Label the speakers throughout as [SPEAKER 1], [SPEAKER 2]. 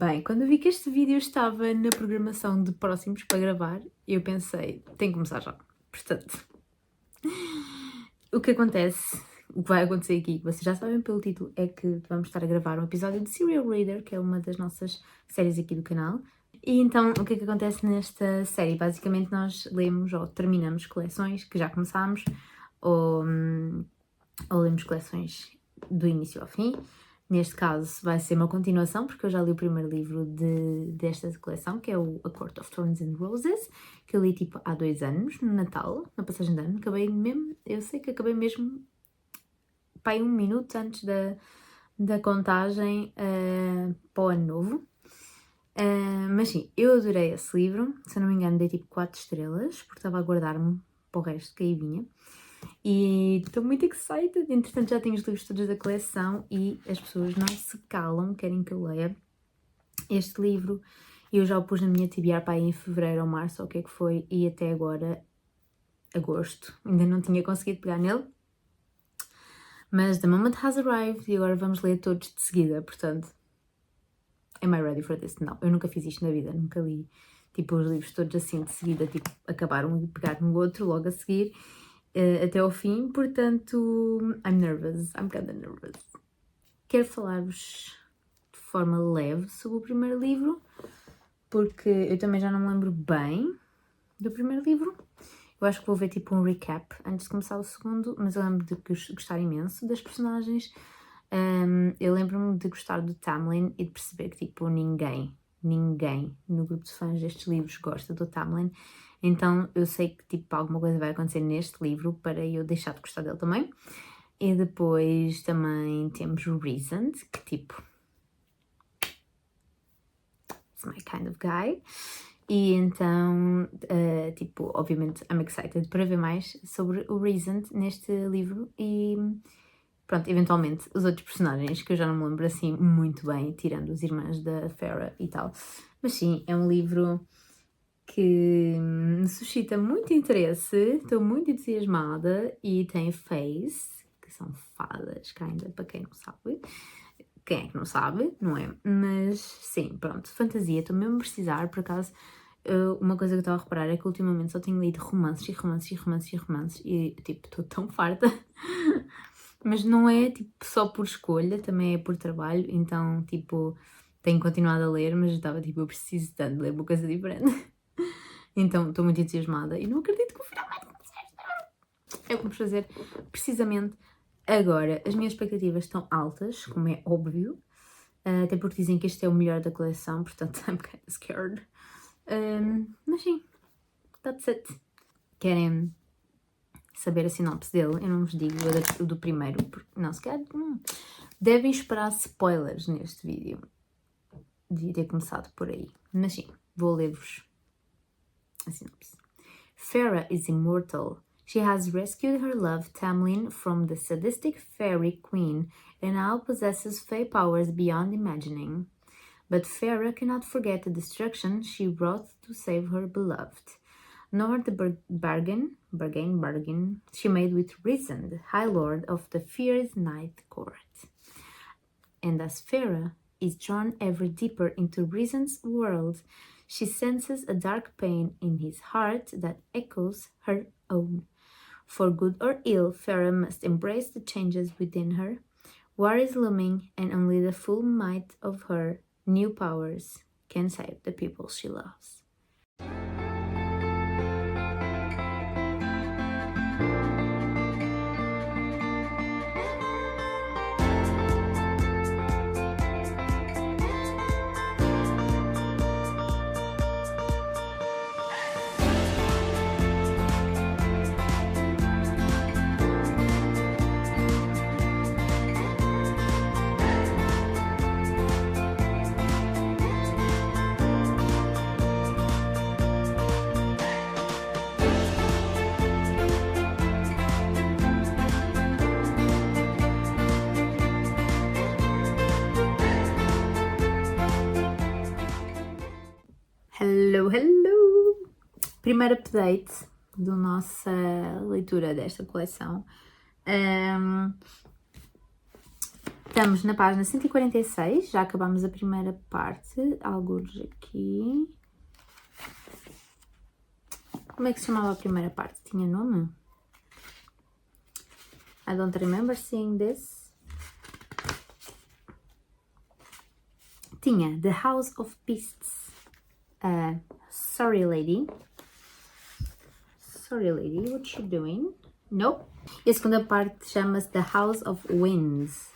[SPEAKER 1] Bem, quando eu vi que este vídeo estava na programação de próximos para gravar, eu pensei, tem que começar já. Portanto, o que acontece, o que vai acontecer aqui, vocês já sabem pelo título, é que vamos estar a gravar um episódio de Serial Reader, que é uma das nossas séries aqui do canal. E então, o que é que acontece nesta série? Basicamente, nós lemos ou terminamos coleções que já começámos, ou lemos coleções do início ao fim. Neste caso vai ser uma continuação, porque eu já li o primeiro livro desta coleção, que é o A Court of Thorns and Roses, que eu li tipo há 2 anos, no Natal, na passagem de ano. Acabei mesmo, eu sei que acabei mesmo, pai, 1 minuto antes da contagem para o ano novo. Mas sim, eu adorei esse livro, se eu não me engano dei tipo 4 estrelas, porque estava a guardar-me para o resto que aí vinha. E estou muito excited, entretanto já tenho os livros todos da coleção e as pessoas não se calam, querem que eu leia este livro. Eu já o pus na minha TBR para aí em fevereiro ou março, ou o que é que foi, e até agora, agosto, ainda não tinha conseguido pegar nele. Mas The Moment Has Arrived e agora vamos ler todos de seguida, portanto, am I ready for this? Não, eu nunca fiz isto na vida, nunca li tipo os livros todos assim de seguida, tipo acabar um e pegar no outro logo a seguir. Até ao fim, portanto, I'm nervous, I'm kinda nervous. Quero falar-vos de forma leve sobre o primeiro livro, porque eu também já não me lembro bem do primeiro livro. Eu acho que vou ver tipo um recap antes de começar o segundo, mas eu lembro de gostar imenso das personagens. Eu lembro-me de gostar do Tamlin e de perceber que tipo ninguém no grupo de fãs destes livros gosta do Tamlin. Então eu sei que tipo alguma coisa vai acontecer neste livro para eu deixar de gostar dele também. E depois também temos o Reasoned, que tipo, it's my kind of guy. E então, tipo, obviamente I'm excited para ver mais sobre o Reasoned neste livro e pronto, eventualmente os outros personagens que eu já não me lembro assim muito bem, tirando os irmãos da Farah e tal. Mas sim, é um livro que me suscita muito interesse, estou muito entusiasmada e tem Fays, que são fadas, ainda para quem não sabe. Quem é que não sabe, não é? Mas sim, pronto, fantasia, estou mesmo a precisar, por acaso. Uma coisa que eu estava a reparar é que ultimamente só tenho lido romances e tipo, estou tão farta. Mas não é tipo só por escolha, também é por trabalho, então tipo, tenho continuado a ler, mas eu estava tipo, eu preciso tanto de ler uma coisa diferente. Então estou muito entusiasmada e não acredito que finalmente é o que vamos fazer precisamente agora. As minhas expectativas estão altas, como é óbvio, até porque dizem que este é o melhor da coleção, portanto I'm kind of scared. Mas sim, that's it. Querem saber a sinopse dele? Eu não vos digo o do primeiro, porque não, se calhar devem esperar spoilers neste vídeo. Devia ter começado por aí, mas sim, vou ler-vos a sinopse. Farah is immortal. She has rescued her love Tamlin from the sadistic fairy queen and now possesses fey powers beyond imagining. But Farah cannot forget the destruction she wrought to save her beloved, nor the bargain she made with Risen, the High Lord of the Fierce Night Court. And as Farah is drawn ever deeper into Risen's world, she senses a dark pain in his heart that echoes her own. For good or ill, Farah must embrace the changes within her. War is looming, and only the full might of her new powers can save the people she loves. Hello! Primeiro update da nossa leitura desta coleção. Estamos na página 146, já acabámos a primeira parte, alguns aqui. Como é que se chamava a primeira parte? Tinha nome? I don't remember seeing this. Tinha The House of Beasts. Sorry lady. Sorry lady, what's she doing? Nope. E a segunda parte chama-se The House of Winds.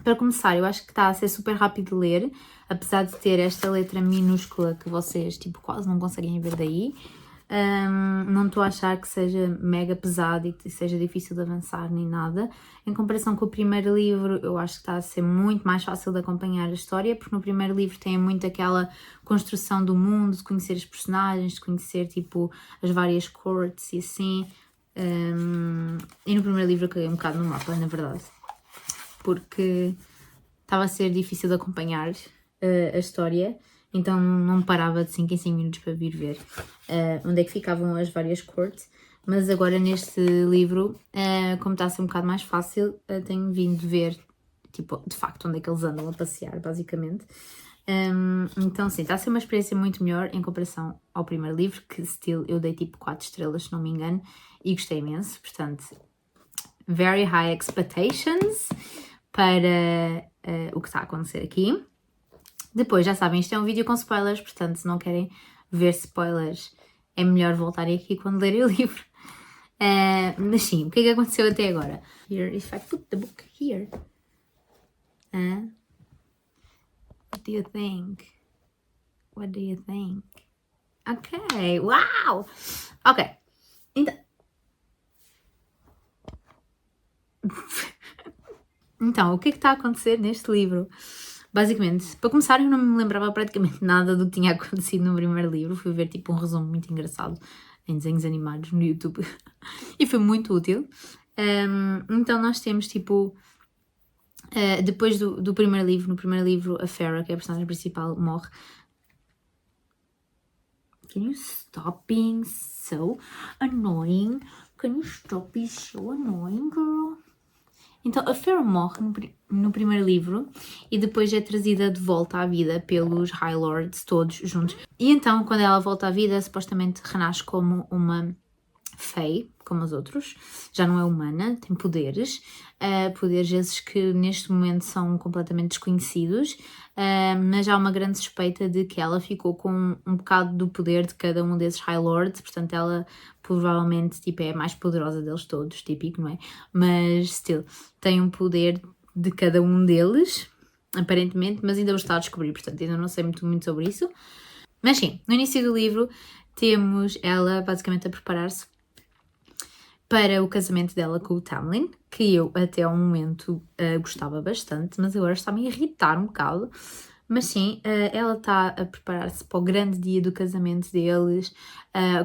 [SPEAKER 1] Para começar, eu acho que está a ser super rápido de ler, apesar de ter esta letra minúscula que vocês tipo quase não conseguem ver daí. Não estou a achar que seja mega pesado e que seja difícil de avançar nem nada. Em comparação com o primeiro livro, eu acho que está a ser muito mais fácil de acompanhar a história, porque no primeiro livro tem muito aquela construção do mundo, de conhecer os personagens, de conhecer tipo as várias cortes e assim. E no primeiro livro eu caguei um bocado no mapa, na verdade, porque estava a ser difícil de acompanhar a história. Então não parava de 5 em 5 minutos para vir ver onde é que ficavam as várias cortes. Mas agora neste livro, como está a ser um bocado mais fácil, tenho vindo ver, tipo, de facto, onde é que eles andam a passear, basicamente. Então sim, está a ser uma experiência muito melhor em comparação ao primeiro livro, que still eu dei tipo 4 estrelas, se não me engano, e gostei imenso. Portanto, very high expectations para o que está a acontecer aqui. Depois, já sabem, isto é um vídeo com spoilers, portanto, se não querem ver spoilers, é melhor voltarem aqui quando lerem o livro. Mas sim, o que é que aconteceu até agora? Here, if I put the book here. What do you think? What do you think? Ok, uau! Ok, então... Então, o que é que está a acontecer neste livro? Basicamente, para começar, eu não me lembrava praticamente nada do que tinha acontecido no primeiro livro. Fui ver tipo um resumo muito engraçado em desenhos animados no YouTube e foi muito útil. Então nós temos tipo, depois do primeiro livro, no primeiro livro a Farah, que é a personagem principal, morre. Can you stop being so annoying? Can you stop being so annoying, girl? Então, a Farah morre no primeiro livro e depois é trazida de volta à vida pelos High Lords, todos juntos. E então, quando ela volta à vida, supostamente renasce como uma Fae, como os outros. Já não é humana, tem poderes. Poderes esses que neste momento são completamente desconhecidos. Mas há uma grande suspeita de que ela ficou com um bocado do poder de cada um desses High Lords. Portanto, ela provavelmente tipo, é a mais poderosa deles todos, típico, não é? Mas, still, tem um poder de cada um deles, aparentemente, mas ainda o está a descobrir, portanto, ainda não sei muito sobre isso. Mas sim, no início do livro temos ela basicamente a preparar-se para o casamento dela com o Tamlin, que eu até ao momento gostava bastante, mas agora está-me a irritar um bocado. Mas sim, ela está a preparar-se para o grande dia do casamento deles,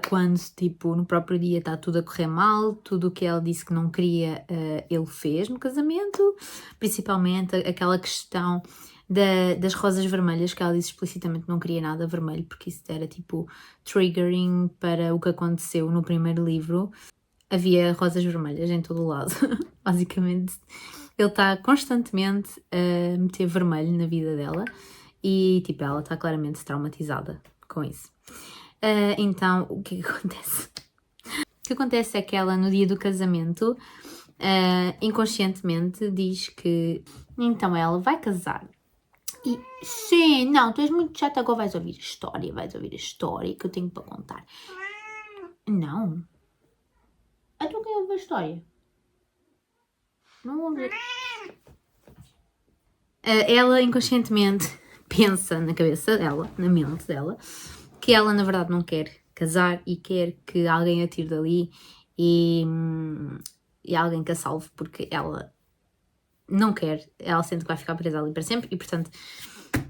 [SPEAKER 1] quando, tipo, no próprio dia está tudo a correr mal, tudo o que ela disse que não queria, ele fez no casamento, principalmente aquela questão das rosas vermelhas, que ela disse explicitamente que não queria nada vermelho, porque isso era, tipo, triggering para o que aconteceu no primeiro livro. Havia rosas vermelhas em todo o lado, basicamente. Ele está constantemente a meter vermelho na vida dela e, tipo, ela está claramente traumatizada com isso. Então, o que acontece? O que acontece é que ela, no dia do casamento, inconscientemente diz que então ela vai casar. E, sim, não, tu és muito chata, agora vais ouvir a história que eu tenho para contar. Não. Então quem ouve a história? Não ouve. Ela inconscientemente pensa na cabeça dela, na mente dela, que ela na verdade não quer casar e quer que alguém a tire dali e alguém que a salve, porque ela não quer, ela sente que vai ficar presa ali para sempre e portanto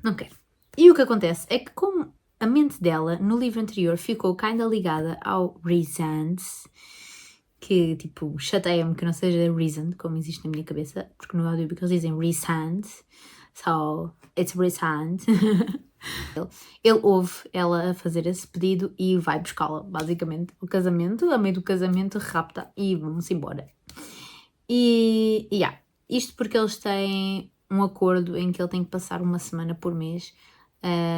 [SPEAKER 1] não quer. E o que acontece é que como a mente dela no livro anterior ficou kinda ligada ao Rhysand, que tipo chateia-me que não seja Rhysand como existe na minha cabeça, porque no audiobook eles dizem Rhysand, so it's Rhysand. Ele ouve ela a fazer esse pedido e vai buscá-la, basicamente, o casamento, a meio do casamento rapta e vamos embora. E Isto porque eles têm um acordo em que ele tem que passar uma semana por mês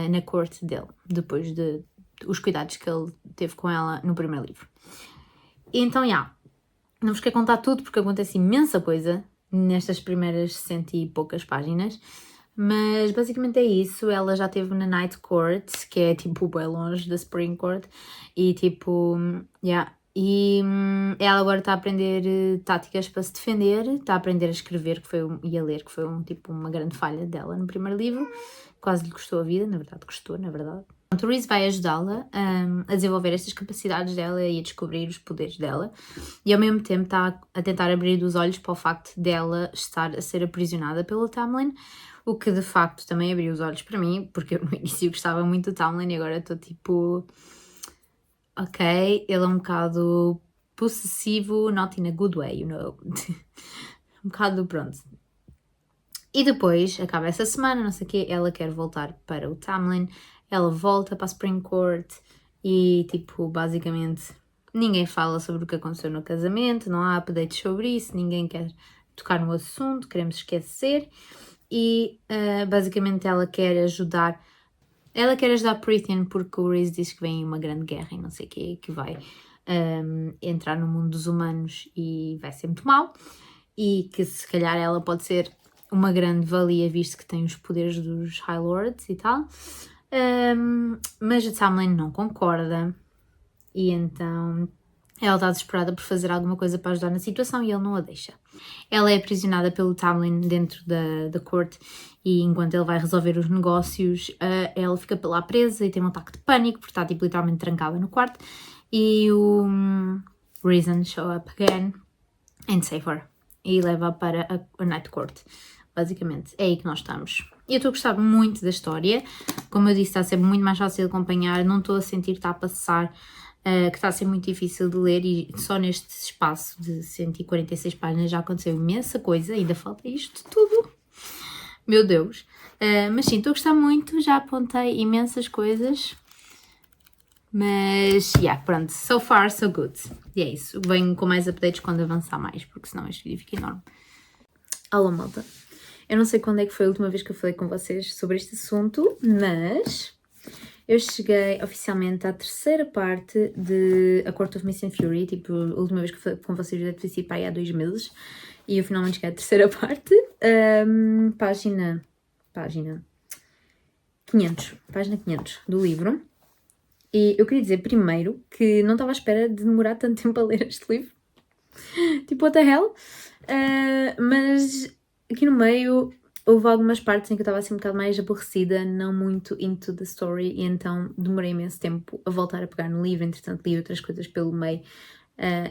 [SPEAKER 1] na corte dele, depois de os cuidados que ele teve com ela no primeiro livro. E então, não vos quero contar tudo porque acontece imensa coisa nestas primeiras 100 e poucas páginas, mas basicamente é isso. Ela já esteve na Night Court, que é tipo bem longe da Spring Court, e tipo, e ela agora está a aprender táticas para se defender, está a aprender a escrever e a ler, que foi uma grande falha dela no primeiro livro, quase lhe custou a vida, na verdade. O Reese vai ajudá-la a desenvolver estas capacidades dela e a descobrir os poderes dela, e ao mesmo tempo está a tentar abrir os olhos para o facto dela estar a ser aprisionada pelo Tamlin, o que de facto também abriu os olhos para mim, porque eu no início gostava muito do Tamlin e agora estou tipo, ok, ele é um bocado possessivo, not in a good way, you know. Um bocado pronto. E depois, acaba essa semana, não sei o quê, ela quer voltar para o Tamlin, ela volta para a Spring Court e, tipo, basicamente ninguém fala sobre o que aconteceu no casamento, não há updates sobre isso, ninguém quer tocar no assunto, queremos esquecer e basicamente ela quer ajudar Prythian porque o Reese diz que vem uma grande guerra e não sei o quê, que vai entrar no mundo dos humanos e vai ser muito mau e que se calhar ela pode ser uma grande valia, visto que tem os poderes dos High Lords e tal. Mas a Tamlin não concorda e então ela está desesperada por fazer alguma coisa para ajudar na situação e ele não a deixa. Ela é aprisionada pelo Tamlin dentro da corte e enquanto ele vai resolver os negócios, ela fica lá presa e tem um ataque de pânico porque está tipo, literalmente trancada no quarto e o Reason show up again and save her e leva para a Night Court. Basicamente, é aí que nós estamos. Eu estou a gostar muito da história. Como eu disse, está a ser muito mais fácil de acompanhar. Não estou a sentir que está a passar, que está a ser muito difícil de ler. E só neste espaço de 146 páginas já aconteceu imensa coisa. Ainda falta isto tudo. Meu Deus. Mas sim, estou a gostar muito. Já apontei imensas coisas. Mas, pronto. So far, so good. E é isso. Venho com mais updates quando avançar mais. Porque senão este vídeo fica enorme. Alô, malta. Eu não sei quando é que foi a última vez que eu falei com vocês sobre este assunto, mas eu cheguei oficialmente à terceira parte de A Court of Mist and Fury, tipo, a última vez que falei com vocês deve ter sido há 2 meses, e eu finalmente cheguei à terceira parte, página 500 do livro, e eu queria dizer primeiro que não estava à espera de demorar tanto tempo a ler este livro, tipo, what the hell, mas aqui no meio houve algumas partes em que eu estava assim um bocado mais aborrecida, não muito into the story, e então demorei imenso tempo a voltar a pegar no livro. Entretanto li outras coisas pelo meio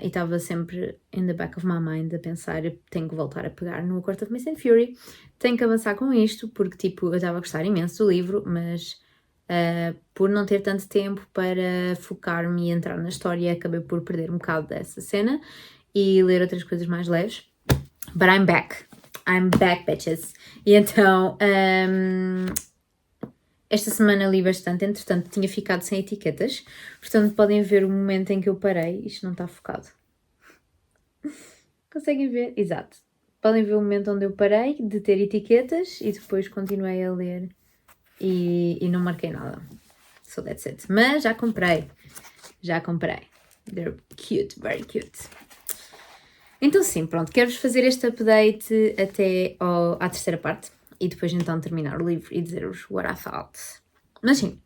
[SPEAKER 1] e estava sempre in the back of my mind a pensar, eu tenho que voltar a pegar no A Court of Mist and Fury, tenho que avançar com isto, porque tipo, eu estava a gostar imenso do livro, mas por não ter tanto tempo para focar-me e entrar na história, acabei por perder um bocado dessa cena e ler outras coisas mais leves. But I'm back, bitches. E então, esta semana li bastante, entretanto tinha ficado sem etiquetas, portanto podem ver o momento em que eu parei. Isto não está focado. Conseguem ver? Exato. Podem ver o momento onde eu parei de ter etiquetas e depois continuei a ler e não marquei nada. So that's it. Mas já comprei. They're cute, very cute. Então sim, pronto, quero-vos fazer este update até à terceira parte e depois então terminar o livro e dizer-vos what I thought. Mas sim,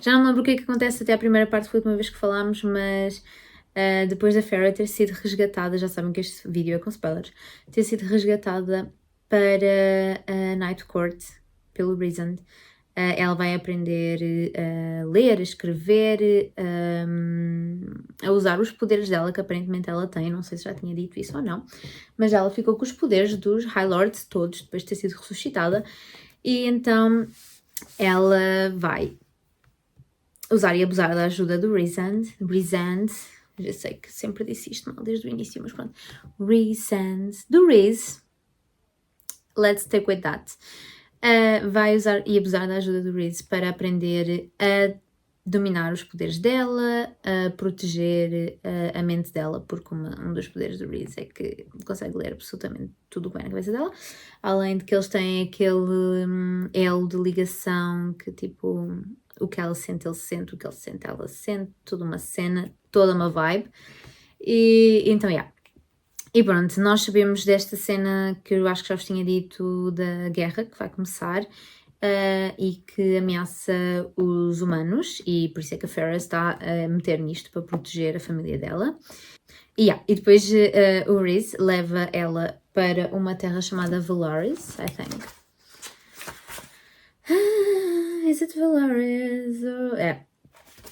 [SPEAKER 1] já não me lembro o que é que acontece até à primeira parte, foi a última vez que falámos, mas depois da Feyre ter sido resgatada, já sabem que este vídeo é com spoilers, ter sido resgatada para a Night Court pelo Reason, ela vai aprender a ler, a escrever, a usar os poderes dela, que aparentemente ela tem, não sei se já tinha dito isso ou não, mas ela ficou com os poderes dos High Lords todos, depois de ter sido ressuscitada, e então ela vai usar e abusar da ajuda do Rhysand, já sei que sempre disse isto mal desde o início, mas pronto, do Rhys, let's take with that. Vai usar e abusar da ajuda do Reese para aprender a dominar os poderes dela, a proteger a mente dela, porque um dos poderes do Reese é que consegue ler absolutamente tudo o que vai na cabeça dela, além de que eles têm aquele elo de ligação que tipo, o que ela sente ele sente, o que ele sente ela sente, toda uma cena, toda uma vibe, e então, E pronto, nós sabemos desta cena que eu acho que já vos tinha dito da guerra que vai começar, e que ameaça os humanos, e por isso é que a Farrah está a meter nisto para proteger a família dela. E depois o Reese leva ela para uma terra chamada Valaris, I think. Is it Valaris?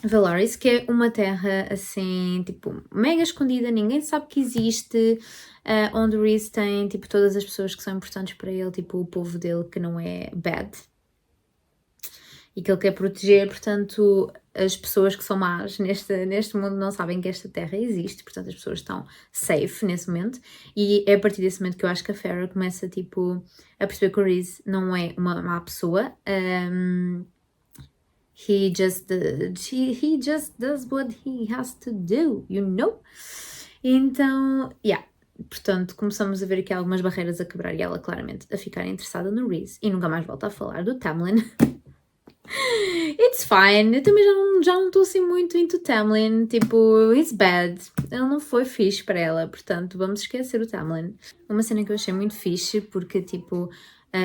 [SPEAKER 1] Valaris, que é uma terra assim, tipo, mega escondida, ninguém sabe que existe, onde o Reese tem, tipo, todas as pessoas que são importantes para ele, tipo, o povo dele que não é bad, e que ele quer proteger, portanto, as pessoas que são más neste mundo não sabem que esta terra existe, portanto as pessoas estão safe nesse momento, e é a partir desse momento que eu acho que a Farrah começa, tipo, a perceber que o Reese não é uma má pessoa, he just does what he has to do, you know? Então, portanto, começamos a ver aqui algumas barreiras a quebrar e ela claramente a ficar interessada no Reese e nunca mais volta a falar do Tamlin. It's fine, eu também já não estou assim muito into Tamlin, tipo, it's bad, ele não foi fixe para ela, portanto vamos esquecer o Tamlin. Uma cena que eu achei muito fixe, porque tipo,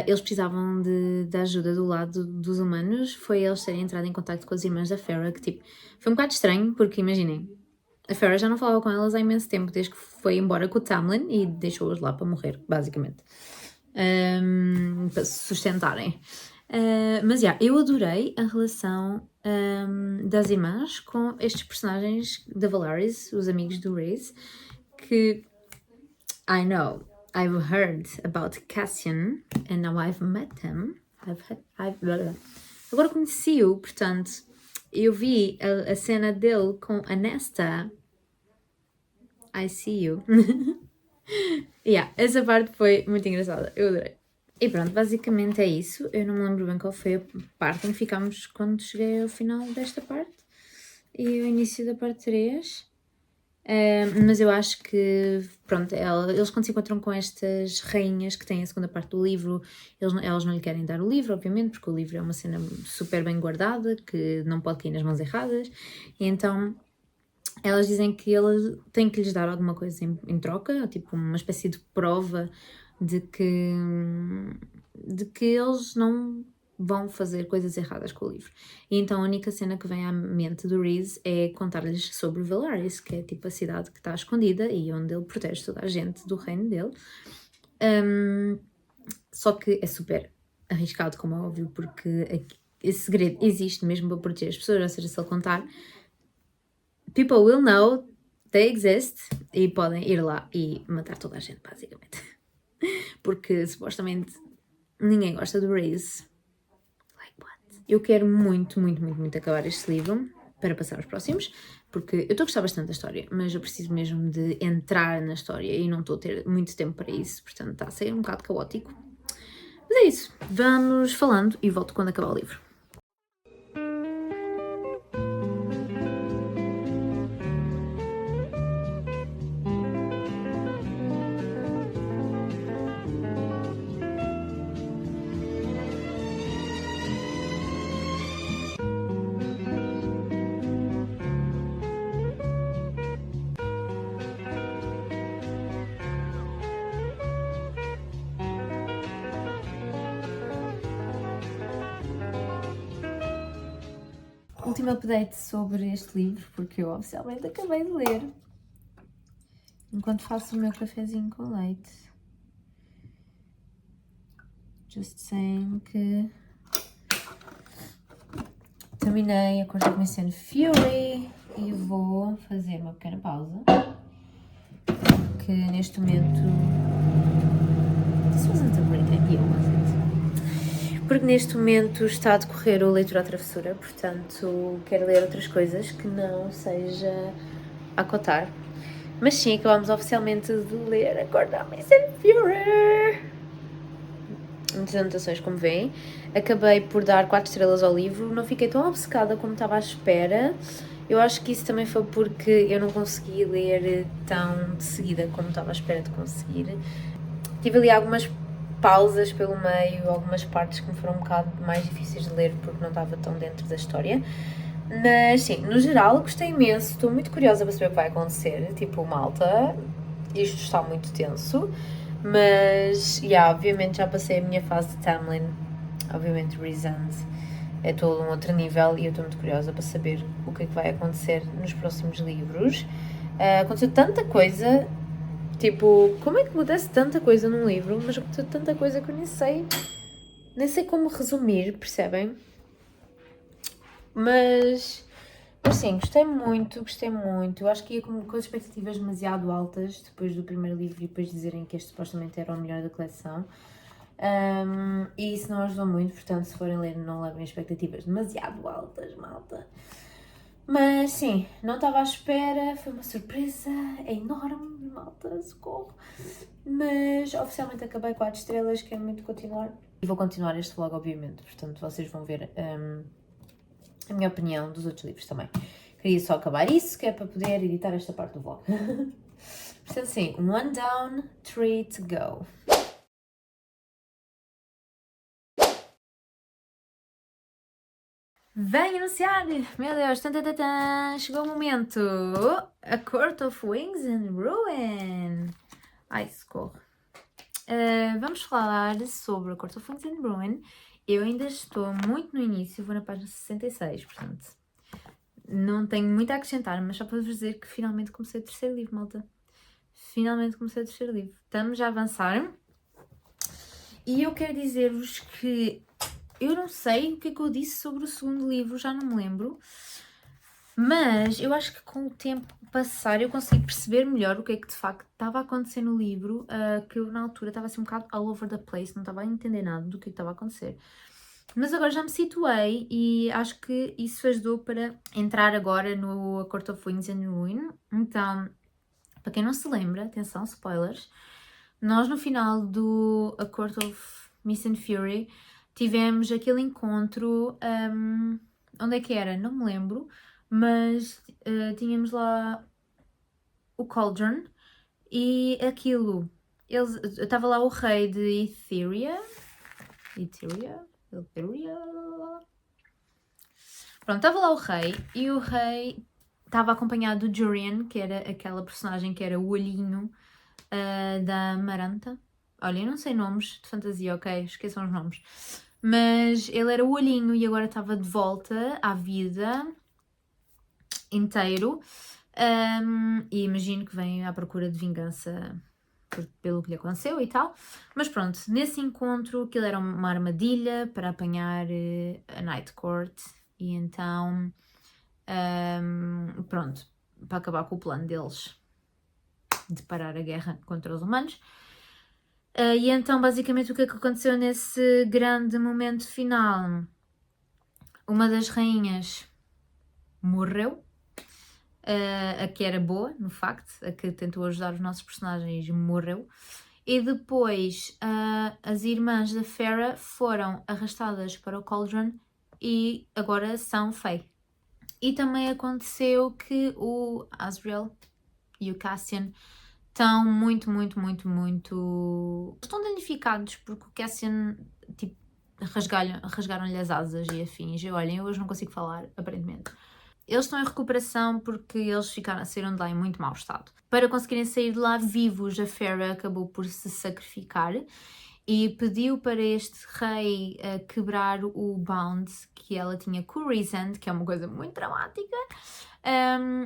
[SPEAKER 1] eles precisavam de ajuda do lado dos humanos, foi eles terem entrado em contato com as irmãs da Farrah, que tipo, foi um bocado estranho, porque imaginem, a Farrah já não falava com elas há imenso tempo, desde que foi embora com o Tamlin e deixou-os lá para morrer, basicamente, para se sustentarem. Mas eu adorei a relação das irmãs com estes personagens da Valaris, os amigos do Reese, que I know, I've heard about Cassian and now I've met him. Agora conheci-o, portanto, eu vi a cena dele com a Nesta. I see you. Essa parte foi muito engraçada, eu adorei. E pronto, basicamente é isso. Eu não me lembro bem qual foi a parte em que ficámos quando cheguei ao final desta parte e o início da parte 3. Mas eu acho que, pronto, eles quando se encontram com estas rainhas que têm a segunda parte do livro, elas não lhe querem dar o livro, obviamente, porque o livro é uma cena super bem guardada, que não pode cair nas mãos erradas, e então elas dizem que ele tem que lhes dar alguma coisa em troca, tipo uma espécie de prova de que eles não vão fazer coisas erradas com o livro. E então a única cena que vem à mente do Reese é contar-lhes sobre Valaris, que é tipo a cidade que está escondida e onde ele protege toda a gente do reino dele. Só que é super arriscado, como é óbvio, porque esse segredo existe mesmo para proteger as pessoas, ou seja, se ele contar, people will know they exist e podem ir lá e matar toda a gente, basicamente. Porque supostamente ninguém gosta do Reese. Like what? Eu quero muito, muito, muito, muito acabar este livro para passar aos próximos, porque eu estou a gostar bastante da história, mas eu preciso mesmo de entrar na história e não estou a ter muito tempo para isso, portanto está a ser um bocado caótico. Mas é isso, vamos falando e volto quando acabar o livro. Último update sobre este livro, porque eu oficialmente acabei de ler. Enquanto faço o meu cafezinho com leite. Just saying que terminei a Course of Mist and Fury e vou fazer uma pequena pausa. Que neste momento... This wasn't a great idea, was it? Porque neste momento está a decorrer o Leitura à Travessura, portanto quero ler outras coisas que não seja a cotar. Mas sim, acabámos oficialmente de ler a Course of Mist and Fury. muitas anotações, como veem. Acabei por dar 4 estrelas ao livro, não fiquei tão obcecada como estava à espera. Eu acho que isso também foi porque eu não consegui ler tão de seguida como estava à espera de conseguir. Tive ali algumas pausas pelo meio, algumas partes que me foram um bocado mais difíceis de ler porque não estava tão dentro da história. Mas sim, no geral gostei imenso, estou muito curiosa para saber o que vai acontecer. Tipo, malta, isto está muito tenso. Mas, obviamente já passei a minha fase de Tamlin. Obviamente Rhysand é todo um outro nível e eu estou muito curiosa para saber o que é que vai acontecer nos próximos livros. Aconteceu tanta coisa, tipo, como é que acontece tanta coisa num livro, mas aconteceu tanta coisa que eu nem sei como resumir, percebem? Mas sim, gostei muito. Eu acho que ia com as expectativas demasiado altas depois do primeiro livro e depois dizerem que este supostamente era o melhor da coleção. E isso não ajudou muito, portanto, se forem ler, não levem expectativas demasiado altas, malta. Mas sim, não estava à espera, foi uma surpresa, é enorme, malta, socorro. Mas oficialmente acabei 4 estrelas, quero muito continuar. E vou continuar este vlog, obviamente, portanto, vocês vão ver a minha opinião dos outros livros também. Queria só acabar isso, que é para poder editar esta parte do vlog. Portanto, sim, 1 down, 3 to go. Vem anunciar! Meu Deus, chegou o momento! A Court of Wings and Ruin! Ai, socorro! Vamos falar sobre a Court of Wings and Ruin. Eu ainda estou muito no início, vou na página 66, portanto, não tenho muito a acrescentar, mas só para vos dizer que finalmente comecei o terceiro livro, malta. Finalmente comecei o terceiro livro. Estamos a avançar. E eu quero dizer-vos que eu não sei o que é que eu disse sobre o segundo livro, já não me lembro. Mas eu acho que com o tempo passar eu consegui perceber melhor o que é que de facto estava a acontecer no livro, que eu na altura estava assim um bocado all over the place, não estava a entender nada do que estava a acontecer. Mas agora já me situei e acho que isso ajudou para entrar agora no A Court of Wings and Ruin. Então, para quem não se lembra, atenção, spoilers, nós no final do A Court of Mist and Fury tivemos aquele encontro, onde é que era? Não me lembro, mas tínhamos lá o Cauldron e aquilo, estava lá o rei de Etheria, pronto, estava lá o rei e o rei estava acompanhado do Jurian, que era aquela personagem que era o olhinho da Amaranta. Olha, eu não sei nomes de fantasia, ok? Esqueçam os nomes. Mas ele era o olhinho e agora estava de volta à vida inteiro. E imagino que vem à procura de vingança pelo que lhe aconteceu e tal. Mas pronto, nesse encontro aquilo era uma armadilha para apanhar a Night Court. E então, pronto, para acabar com o plano deles de parar a guerra contra os humanos. E então, basicamente, o que é que aconteceu nesse grande momento final? Uma das rainhas morreu, a que era boa, no facto, a que tentou ajudar os nossos personagens morreu. E depois, as irmãs da Feyre foram arrastadas para o Cauldron e agora são Fae. E também aconteceu que o Asriel e o Cassian estão muito... Estão danificados porque o Cassian, tipo, rasgaram-lhe as asas e afins. Olhem, eu hoje não consigo falar, aparentemente. Eles estão em recuperação porque eles saíram de lá em muito mau estado. Para conseguirem sair de lá vivos, a Feyre acabou por se sacrificar e pediu para este rei quebrar o bound que ela tinha com o Rhysand, que é uma coisa muito dramática.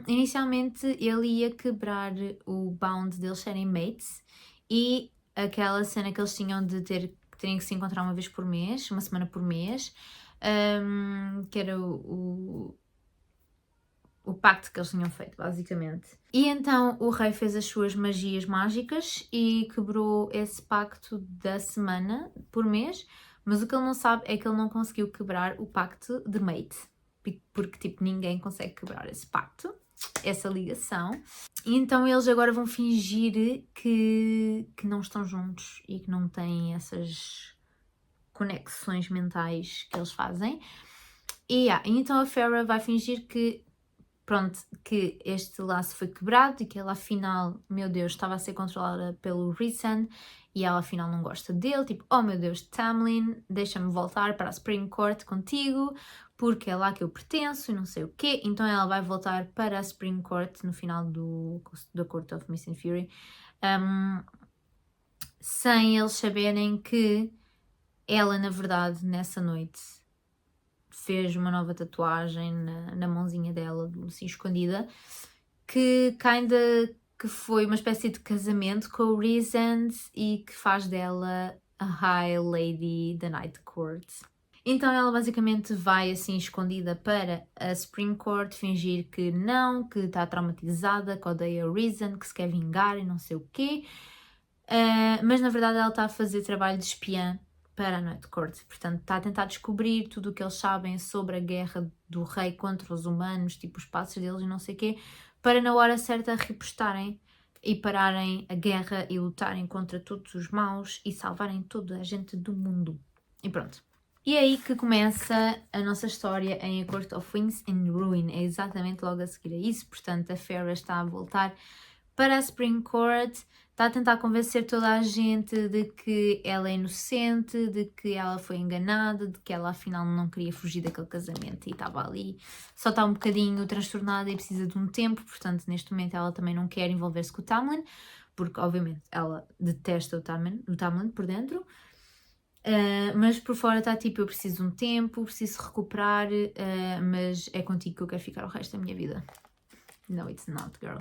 [SPEAKER 1] Inicialmente ele ia quebrar o bound deles serem mates e aquela cena que eles tinham de terem que se encontrar uma vez por mês, uma semana por mês, que era o pacto que eles tinham feito, basicamente. E então o rei fez as suas magias mágicas e quebrou esse pacto da semana por mês, mas o que ele não sabe é que ele não conseguiu quebrar o pacto de mate, porque tipo ninguém consegue quebrar esse pacto, essa ligação. E então eles agora vão fingir que não estão juntos e que não têm essas conexões mentais que eles fazem. E então a Farrah vai fingir que, pronto, que este laço foi quebrado e que ela afinal, meu Deus, estava a ser controlada pelo Rhysand e ela afinal não gosta dele, tipo, oh meu Deus, Tamlin, deixa-me voltar para a Supreme Court contigo, porque é lá que eu pertenço e não sei o quê. Então ela vai voltar para a Supreme Court no final da Court of Mist and Fury, sem eles saberem que ela, na verdade, nessa noite fez uma nova tatuagem na mãozinha dela, assim escondida, que que foi uma espécie de casamento com o Rhysand e que faz dela a High Lady da Night Court. Então ela basicamente vai assim escondida para a Supreme Court fingir que não, que está traumatizada, que odeia o Rhysand, que se quer vingar e não sei o quê. Mas na verdade ela está a fazer trabalho de espiã para a Night Court. Portanto, está a tentar descobrir tudo o que eles sabem sobre a guerra do rei contra os humanos, tipo os passos deles e não sei o quê, para na hora certa repostarem e pararem a guerra e lutarem contra todos os maus e salvarem toda a gente do mundo. E pronto. E é aí que começa a nossa história em A Court of Wings and Ruin. É exatamente logo a seguir a isso. Portanto, a Farrah está a voltar para a Supreme Court, está a tentar convencer toda a gente de que ela é inocente, de que ela foi enganada, de que ela afinal não queria fugir daquele casamento e estava ali. Só está um bocadinho transtornada e precisa de um tempo, portanto neste momento ela também não quer envolver-se com o Tamlin, porque obviamente ela detesta o Tamlin por dentro. Mas por fora está tipo, eu preciso de um tempo, preciso recuperar, mas é contigo que eu quero ficar o resto da minha vida. No, it's not, girl.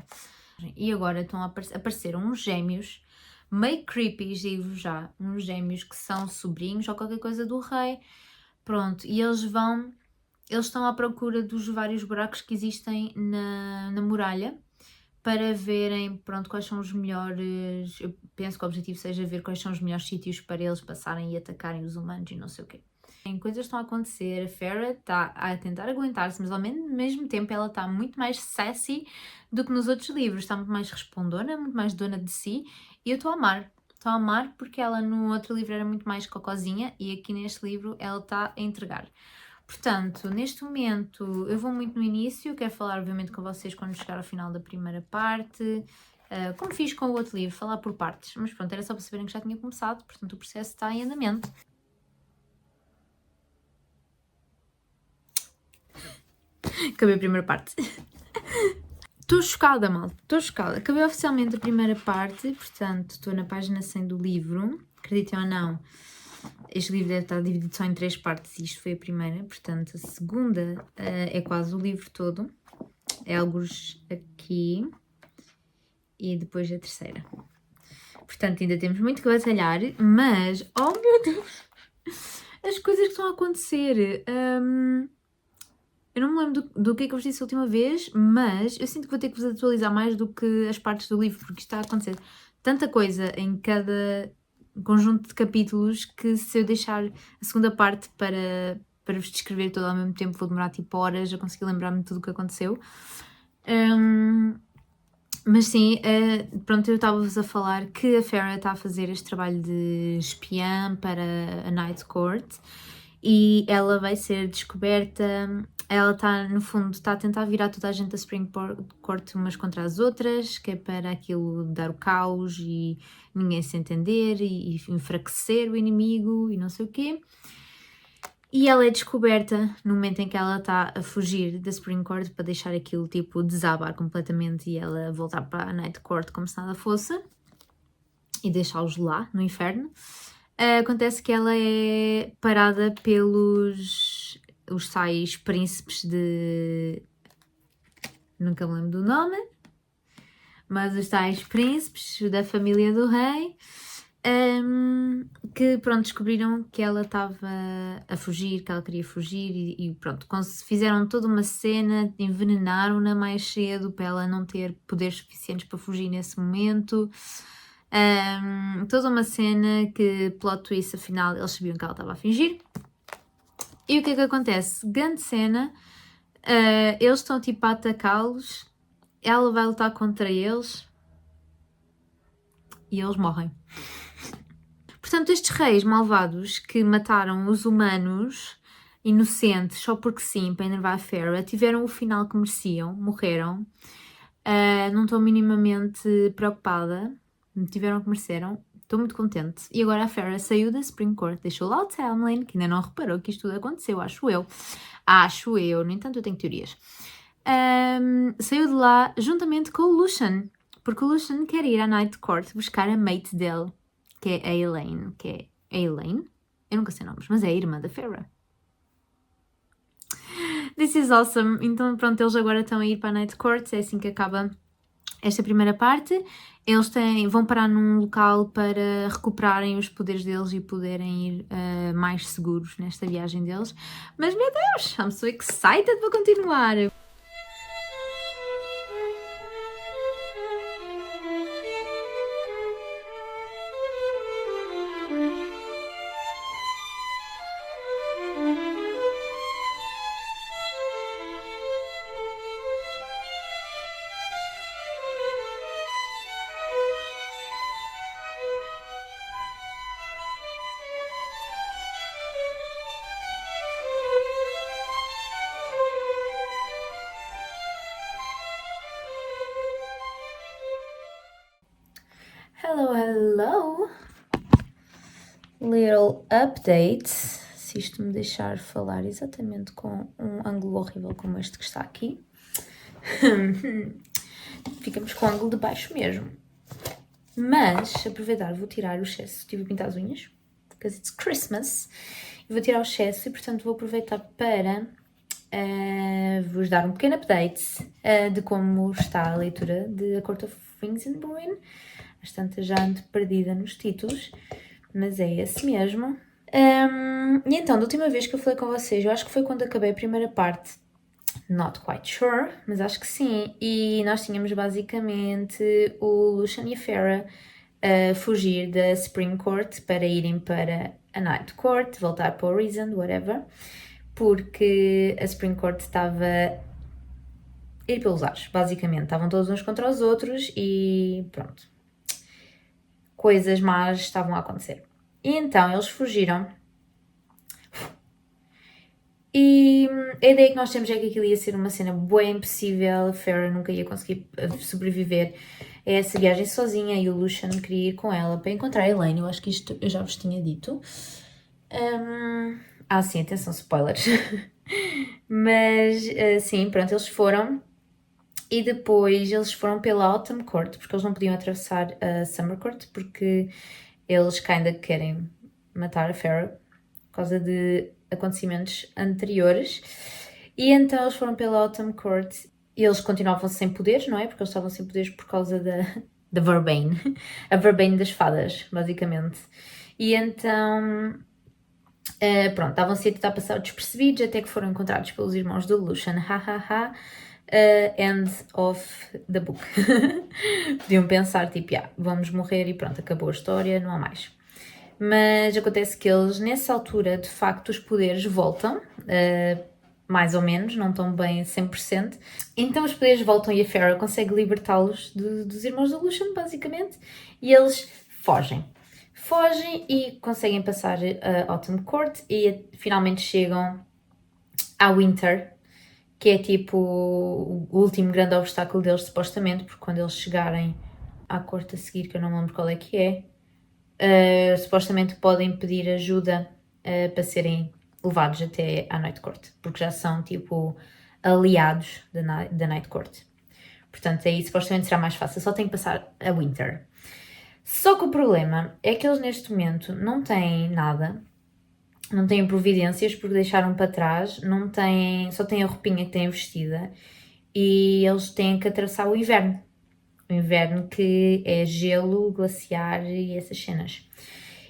[SPEAKER 1] E agora estão a aparecer uns gêmeos meio creepy, digo já, uns gêmeos que são sobrinhos ou qualquer coisa do rei. Pronto, e eles estão à procura dos vários buracos que existem na muralha para verem, pronto, quais são os melhores. Eu penso que o objetivo seja ver quais são os melhores sítios para eles passarem e atacarem os humanos e não sei o quê. Coisas estão a acontecer, a Farrah está a tentar aguentar-se, mas ao mesmo tempo ela está muito mais sassy do que nos outros livros, está muito mais respondona, muito mais dona de si, e eu estou a amar. Estou a amar porque ela no outro livro era muito mais cocozinha e aqui neste livro ela está a entregar. Portanto, neste momento eu vou muito no início, quero falar obviamente com vocês quando chegar ao final da primeira parte, como fiz com o outro livro, falar por partes, mas pronto, era só para saberem que já tinha começado, portanto o processo está em andamento. Acabei a primeira parte. Estou chocada, malta. Estou chocada. Acabei oficialmente a primeira parte, portanto, estou na página 100 do livro. Acreditem ou não, este livro deve estar dividido só em 3 partes e isto foi a primeira. Portanto, a segunda é quase o livro todo. É alguns aqui. E depois a terceira. Portanto, ainda temos muito que batalhar, mas... Oh, meu Deus! As coisas que estão a acontecer... Eu não me lembro do que é que eu vos disse a última vez, mas eu sinto que vou ter que vos atualizar mais do que as partes do livro, porque está a acontecer tanta coisa em cada conjunto de capítulos que se eu deixar a segunda parte para vos descrever tudo ao mesmo tempo vou demorar tipo horas a conseguir lembrar-me de tudo o que aconteceu. Mas sim, pronto, eu estava-vos a falar que a Farrah está a fazer este trabalho de espiã para a Night Court e ela vai ser descoberta. Ela está, no fundo, está a tentar virar toda a gente da Supreme Court umas contra as outras, que é para aquilo dar o caos e ninguém se entender e enfraquecer o inimigo e não sei o quê. E ela é descoberta no momento em que ela está a fugir da Supreme Court para deixar aquilo tipo desabar completamente e ela voltar para a Night Court como se nada fosse e deixá-los lá no inferno. Acontece que ela é parada pelos os tais príncipes de... nunca me lembro do nome, mas os tais príncipes da família do rei, que pronto, descobriram que ela estava a fugir, que ela queria fugir e pronto, fizeram toda uma cena, envenenaram-na mais cedo para ela não ter poderes suficientes para fugir nesse momento. Toda uma cena que, plot twist, afinal eles sabiam que ela estava a fingir. E o que é que acontece? Grande cena, eles estão tipo a atacá-los, ela vai lutar contra eles e eles morrem. Portanto, estes reis malvados que mataram os humanos inocentes só porque sim, para enervar a Fera, tiveram o final que mereciam, morreram. Não estou minimamente preocupada, tiveram o que mereceram, estou muito contente. E agora a Fera saiu da Supreme Court, deixou lá o Tamlin, que ainda não reparou que isto tudo aconteceu, acho eu. Acho eu, no entanto eu tenho teorias. Saiu de lá juntamente com o Lucian, porque o Lucian quer ir à Night Court buscar a mate dele, que é a Elaine, Eu nunca sei nomes, mas é a irmã da Fera. This is awesome. Então pronto, eles agora estão a ir para a Night Court, é assim que acaba esta primeira parte. Eles vão parar num local para recuperarem os poderes deles e poderem ir mais seguros nesta viagem deles. Mas meu Deus, I'm so excited para continuar! Hello! Little update, se isto me deixar falar exatamente com um ângulo horrível como este que está aqui. Ficamos com o ângulo de baixo mesmo. Mas, aproveitar, vou tirar o excesso. Estive a pintar as unhas, because it's Christmas. E vou tirar o excesso e, portanto, vou aproveitar para vos dar um pequeno update de como está a leitura de A Court of Rings and Ruin. Às tantas já ando perdida nos títulos, mas é esse mesmo. E então, da última vez que eu falei com vocês, eu acho que foi quando acabei a primeira parte, not quite sure, mas acho que sim, e nós tínhamos basicamente o Lucian e a Fera a fugir da Supreme Court para irem para a Night Court, voltar para o Reason, whatever, porque a Supreme Court estava a ir pelos ares, basicamente, estavam todos uns contra os outros e pronto. Coisas más estavam a acontecer. E então eles fugiram. E a ideia que nós temos é que aquilo ia ser uma cena bem impossível, a Fera nunca ia conseguir sobreviver a essa viagem sozinha e o Lucian queria ir com ela para encontrar a Elaine. Eu acho que isto eu já vos tinha dito. Sim, atenção, spoilers. Mas sim, pronto, eles foram. E depois eles foram pela Autumn Court, porque eles não podiam atravessar a Summer Court, porque eles kinda querem matar a Fera por causa de acontecimentos anteriores. E então eles foram pela Autumn Court e eles continuavam sem poderes, não é? Porque eles estavam sem poderes por causa da Verbane. A Verbane das fadas, basicamente. E então... pronto, estavam-se a tentar passar despercebidos até que foram encontrados pelos irmãos do Lucian. End of the book. Podiam pensar, tipo, vamos morrer e pronto, acabou a história, não há mais. Mas acontece que eles, nessa altura, de facto, os poderes voltam, mais ou menos, não estão bem a 100%. Então os poderes voltam e a Fera consegue libertá-los dos irmãos do Lucian, basicamente, e eles fogem. Fogem e conseguem passar a Autumn Court e finalmente chegam à Winter, que é tipo o último grande obstáculo deles, supostamente, porque quando eles chegarem à corte a seguir, que eu não me lembro qual é que é, supostamente podem pedir ajuda para serem levados até à Night Court, porque já são tipo aliados da Night Court. Portanto, aí supostamente será mais fácil, só tem que passar a Winter. Só que o problema é que eles neste momento não têm nada, não têm providências porque deixaram para trás, só têm a roupinha que têm vestida e eles têm que atravessar o inverno. O inverno que é gelo, glaciar e essas cenas.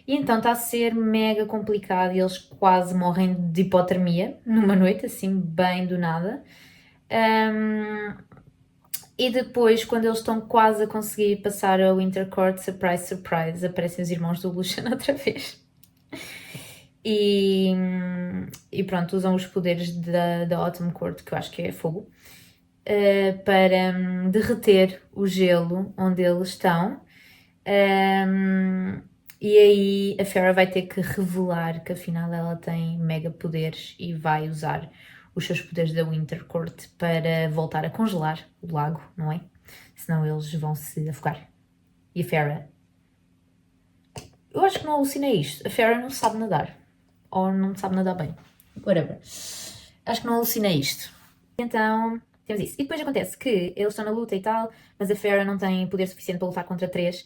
[SPEAKER 1] E então está a ser mega complicado e eles quase morrem de hipotermia numa noite, assim, bem do nada. E depois, quando eles estão quase a conseguir passar a Winter Court, surprise, surprise, aparecem os irmãos do Lucian outra vez. E pronto, usam os poderes da Autumn Court, que eu acho que é fogo, para derreter o gelo onde eles estão. E aí a Farrah vai ter que revelar que afinal ela tem mega poderes e vai usar os seus poderes da Winter Court para voltar a congelar o lago, não é? Senão eles vão se afogar. E a Farrah... Eu acho que não alucinei isto. A Farrah não sabe nadar. Ou não sabe nadar bem. Whatever. Acho que não alucinei isto. Então, temos isso. E depois acontece que eles estão na luta e tal, mas a Farrah não tem poder suficiente para lutar contra 3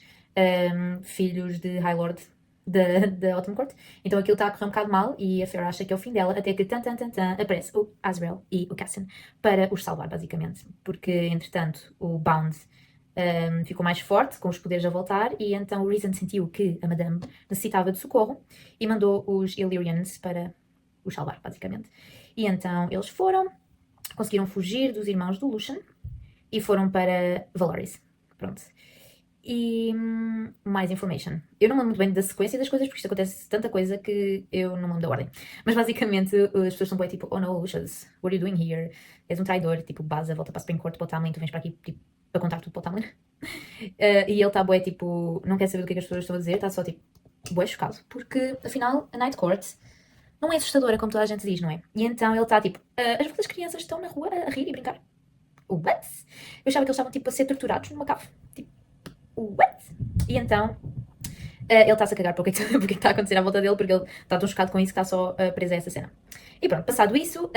[SPEAKER 1] filhos de High Lord da Autumn Court. Então aquilo está a correr um bocado mal e a Farrah acha que é o fim dela, até que aparece o Azrael e o Cassian para os salvar, basicamente. Porque, entretanto, o Bound ficou mais forte, com os poderes a voltar, e então o Reason sentiu que a Madame necessitava de socorro e mandou os Illyrians para os salvar, basicamente. E então eles foram, conseguiram fugir dos irmãos do Lucian e foram para Valoris. Pronto. E mais information. Eu não me lembro muito bem da sequência das coisas, porque isto acontece tanta coisa que eu não me lembro da ordem. Mas basicamente as pessoas estão bem tipo, oh no, Lucius, what are you doing here? És um traidor, tipo, Baza, volta para a Supreme Court, para o Tamlin, tu vens para aqui tipo, para contar tudo para o Tamlin. E ele está bué tipo, não quer saber do que as pessoas estão a dizer, está só tipo, bué chocado. Porque afinal a Night Court não é assustadora como toda a gente diz, não é? E então ele está tipo, as vossas crianças estão na rua a rir e brincar. What? Eu achava que eles estavam tipo a ser torturados numa cave. Tipo, what? E então ele está-se a cagar para o que está a acontecer à volta dele, porque ele está tão chocado com isso que está só preso a essa cena. E pronto, passado isso,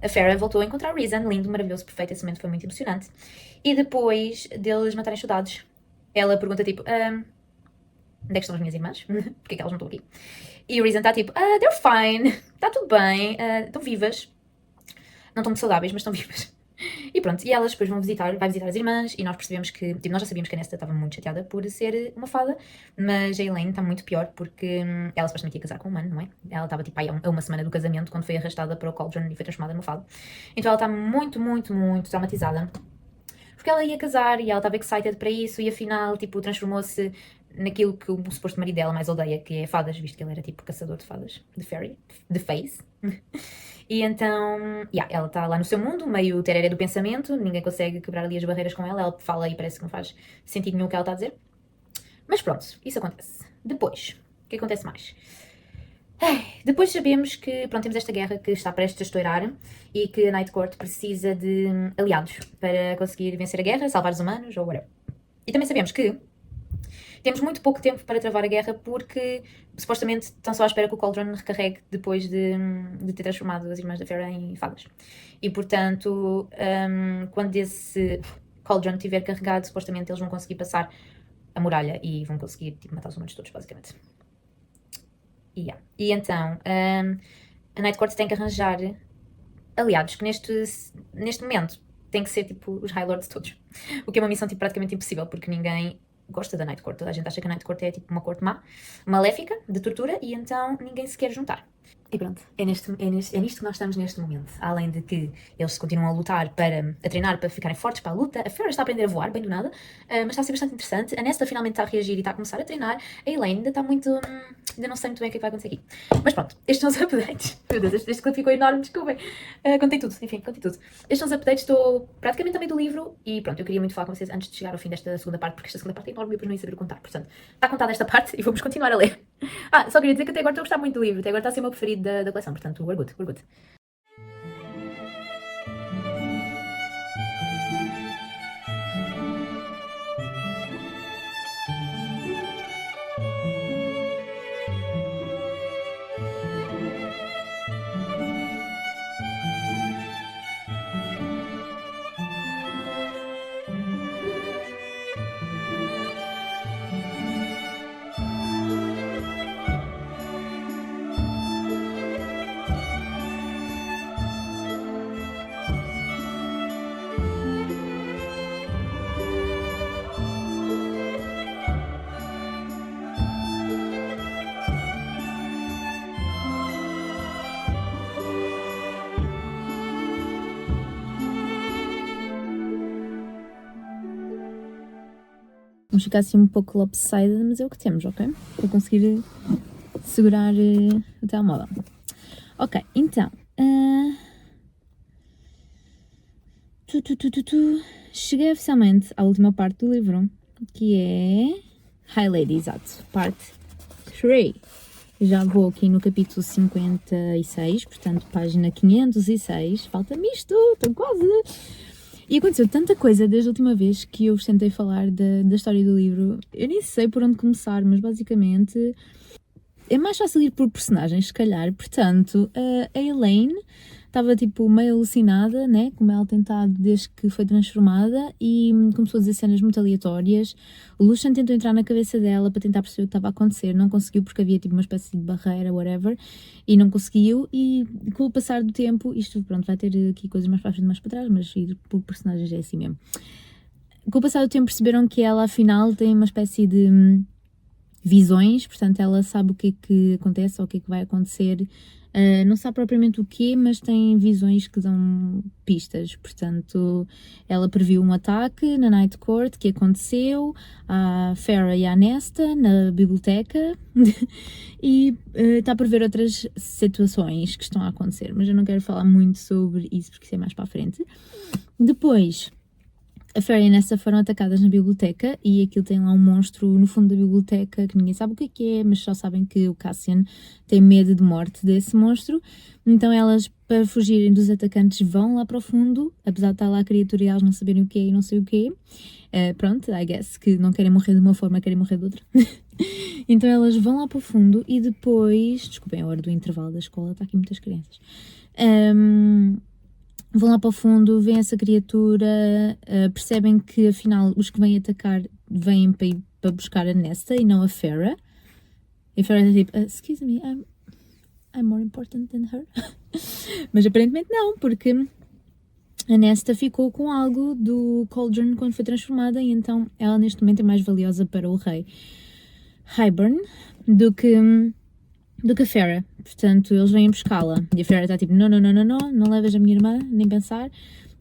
[SPEAKER 1] a Farrah voltou a encontrar o Reason, lindo, maravilhoso, perfeito, esse momento foi muito emocionante. E depois deles matarem os soldados, ela pergunta tipo, onde é que estão as minhas irmãs? Porque é que elas não estão aqui? E o Reason está tipo, they're fine, está tudo bem, estão vivas. Não estão muito saudáveis, mas estão vivas. E pronto, e elas depois vai visitar as irmãs, e nós percebemos que, tipo, nós já sabíamos que a Nesta estava muito chateada por ser uma fada, mas a Elaine está muito pior porque ela supostamente ia casar com um humano, não é? Ela estava tipo aí a uma semana do casamento quando foi arrastada para o Cauldron e foi transformada numa fada. Então ela está muito, muito, muito traumatizada. Porque ela ia casar e ela estava excited para isso e afinal, tipo, transformou-se naquilo que o suposto marido dela mais odeia, que é fadas, visto que ele era tipo caçador de fadas, de fairy, de face. E então, ela está lá no seu mundo, meio tereré do pensamento, ninguém consegue quebrar ali as barreiras com ela, ela fala e parece que não faz sentido nenhum o que ela está a dizer. Mas pronto, isso acontece. Depois, o que acontece mais? Depois sabemos que, pronto, temos esta guerra que está prestes a estourar e que a Night Court precisa de aliados para conseguir vencer a guerra, salvar os humanos ou whatever. E também sabemos que temos muito pouco tempo para travar a guerra porque supostamente estão só à espera que o Cauldron recarregue depois de ter transformado as irmãs da Farrah em fadas. E portanto, quando esse Cauldron estiver carregado, supostamente eles vão conseguir passar a muralha e vão conseguir tipo, matar os humanos todos, basicamente. E então, a Night Court tem que arranjar aliados que neste momento tem que ser tipo os High Lords todos. O que é uma missão tipo, praticamente impossível, porque ninguém gosta da Night Court. Toda a gente acha que a Night Court é tipo uma corte má, maléfica, de tortura, e então ninguém se quer juntar. E pronto, é nisto que nós estamos neste momento. Além de que eles continuam a lutar a treinar para ficarem fortes para a luta. A Farrah está a aprender a voar, bem do nada, mas está a ser bastante interessante. A Nesta finalmente está a reagir e está a começar a treinar. A Elaine ainda está muito... ainda não sei muito bem o que vai acontecer aqui. Mas pronto, estes são os updates. Meu Deus, este clipe ficou enorme, desculpem. Contei tudo, enfim, contei tudo. Estes são os updates, estou praticamente a meio do livro e pronto, eu queria muito falar com vocês antes de chegar ao fim desta segunda parte, porque esta segunda parte é enorme e eu depois não ia saber contar. Portanto, está contada esta parte e vamos continuar a ler. Só queria dizer que até agora estou a gostar muito do livro, até agora está a ser o meu preferido da coleção, portanto, we're good, we're good. Vamos ficar assim um pouco lopsided, mas é o que temos, ok? Para conseguir segurar o telemóvel. Ok, então. Cheguei oficialmente à última parte do livro, que é High Lady, exato. Parte 3. Já vou aqui no capítulo 56, portanto, página 506. Falta-me isto, estou quase. E aconteceu tanta coisa desde a última vez que eu vos tentei falar da história do livro. Eu nem sei por onde começar, mas basicamente é mais fácil ir por personagens, se calhar. Portanto, a Elaine estava tipo meio alucinada, né? Como ela tem estado desde que foi transformada, e começou a dizer cenas muito aleatórias. O Lucian tentou entrar na cabeça dela para tentar perceber o que estava a acontecer, não conseguiu porque havia tipo uma espécie de barreira, whatever, e não conseguiu. E com o passar do tempo, isto pronto, vai ter aqui coisas mais para frente e mais para trás, mas ir por personagens é assim mesmo. Com o passar do tempo perceberam que ela afinal tem uma espécie de visões, portanto ela sabe o que é que acontece ou o que é que vai acontecer. Não sabe propriamente o quê, mas tem visões que dão pistas. Portanto, ela previu um ataque na Night Court que aconteceu à Farrah e à Nesta na biblioteca e está a prever outras situações que estão a acontecer, mas eu não quero falar muito sobre isso porque isso é mais para a frente. Depois, a Farrah e a Nesta foram atacadas na biblioteca e aquilo tem lá um monstro no fundo da biblioteca que ninguém sabe o que é, mas só sabem que o Cassian tem medo de morte desse monstro. Então elas, para fugirem dos atacantes, vão lá para o fundo, apesar de estar lá a criatura e elas não saberem o que é e não sei o que é. Pronto, I guess que não querem morrer de uma forma, querem morrer de outra. Então elas vão lá para o fundo e depois... Desculpem, é a hora do intervalo da escola, está aqui muitas crianças. Vão lá para o fundo, veem essa criatura, percebem que afinal os que vêm atacar vêm para ir para buscar a Nesta e não a Farrah. E a Farrah é tipo, excuse me, I'm more important than her. Mas aparentemente não, porque a Nesta ficou com algo do Cauldron quando foi transformada e então ela neste momento é mais valiosa para o rei Hybern do que a Farrah. Portanto, eles vêm buscá-la. E a Farrah está tipo, não leves a minha irmã, nem pensar.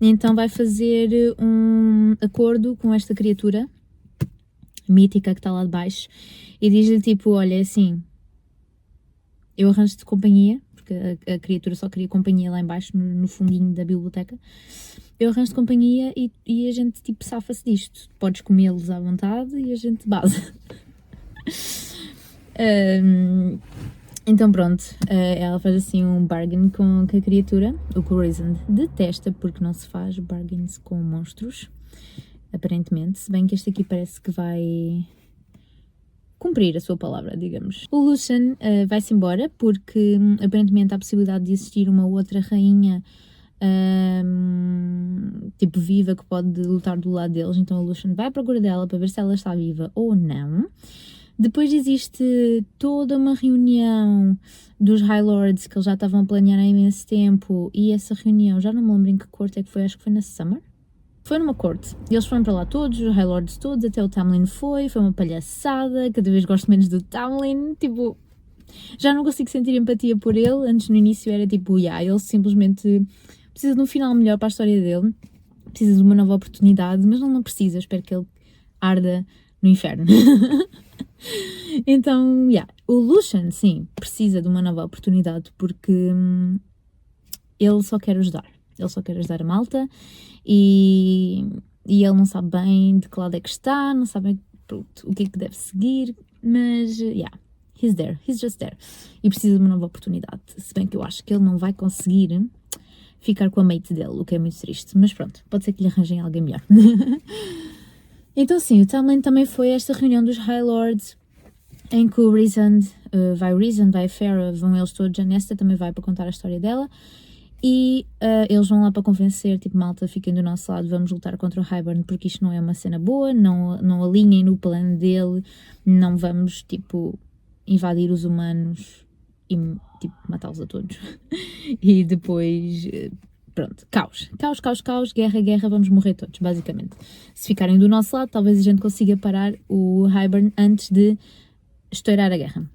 [SPEAKER 1] E então vai fazer um acordo com esta criatura mítica que está lá de baixo e diz-lhe tipo, olha, assim, eu arranjo-te companhia, porque a criatura só queria companhia lá em baixo, no fundinho da biblioteca. Eu arranjo-te companhia e a gente tipo safa-se disto. Podes comê-los à vontade e a gente base. Então pronto, ela faz assim um bargain com a criatura, o que o Rysand detesta porque não se faz bargains com monstros, aparentemente, se bem que este aqui parece que vai cumprir a sua palavra, digamos. O Lucian vai-se embora porque aparentemente há a possibilidade de existir uma outra rainha tipo viva que pode lutar do lado deles, então o Lucian vai à procura dela para ver se ela está viva ou não. Depois existe toda uma reunião dos High Lords que eles já estavam a planear há imenso tempo e essa reunião, já não me lembro em que corte é que foi, acho que foi na Summer. Foi numa corte. Eles foram para lá todos, os High Lords todos, até o Tamlin foi uma palhaçada, cada vez gosto menos do Tamlin, tipo, já não consigo sentir empatia por ele, antes no início era tipo, ele simplesmente precisa de um final melhor para a história dele, precisa de uma nova oportunidade, mas não precisa, espero que ele arda no inferno. Então, o Lucian, sim, precisa de uma nova oportunidade porque ele só quer ajudar. Ele só quer ajudar a malta e ele não sabe bem de que lado é que está, não sabe o que é que deve seguir, mas, he's just there. E precisa de uma nova oportunidade. Se bem que eu acho que ele não vai conseguir ficar com a mate dele, o que é muito triste. Mas pronto, pode ser que lhe arranjem alguém melhor. Então sim, o Tamlin também foi esta reunião dos High Lords em que o Rysand, vai a Farrah, vão eles todos, a Nesta também vai para contar a história dela e eles vão lá para convencer, tipo, malta, fiquem do nosso lado, vamos lutar contra o Hybern porque isto não é uma cena boa, não alinhem no plano dele, não vamos, tipo, invadir os humanos e, tipo, matá-los a todos. E depois... Pronto, caos, guerra, vamos morrer todos, basicamente. Se ficarem do nosso lado, talvez a gente consiga parar o Hybern antes de estourar a guerra.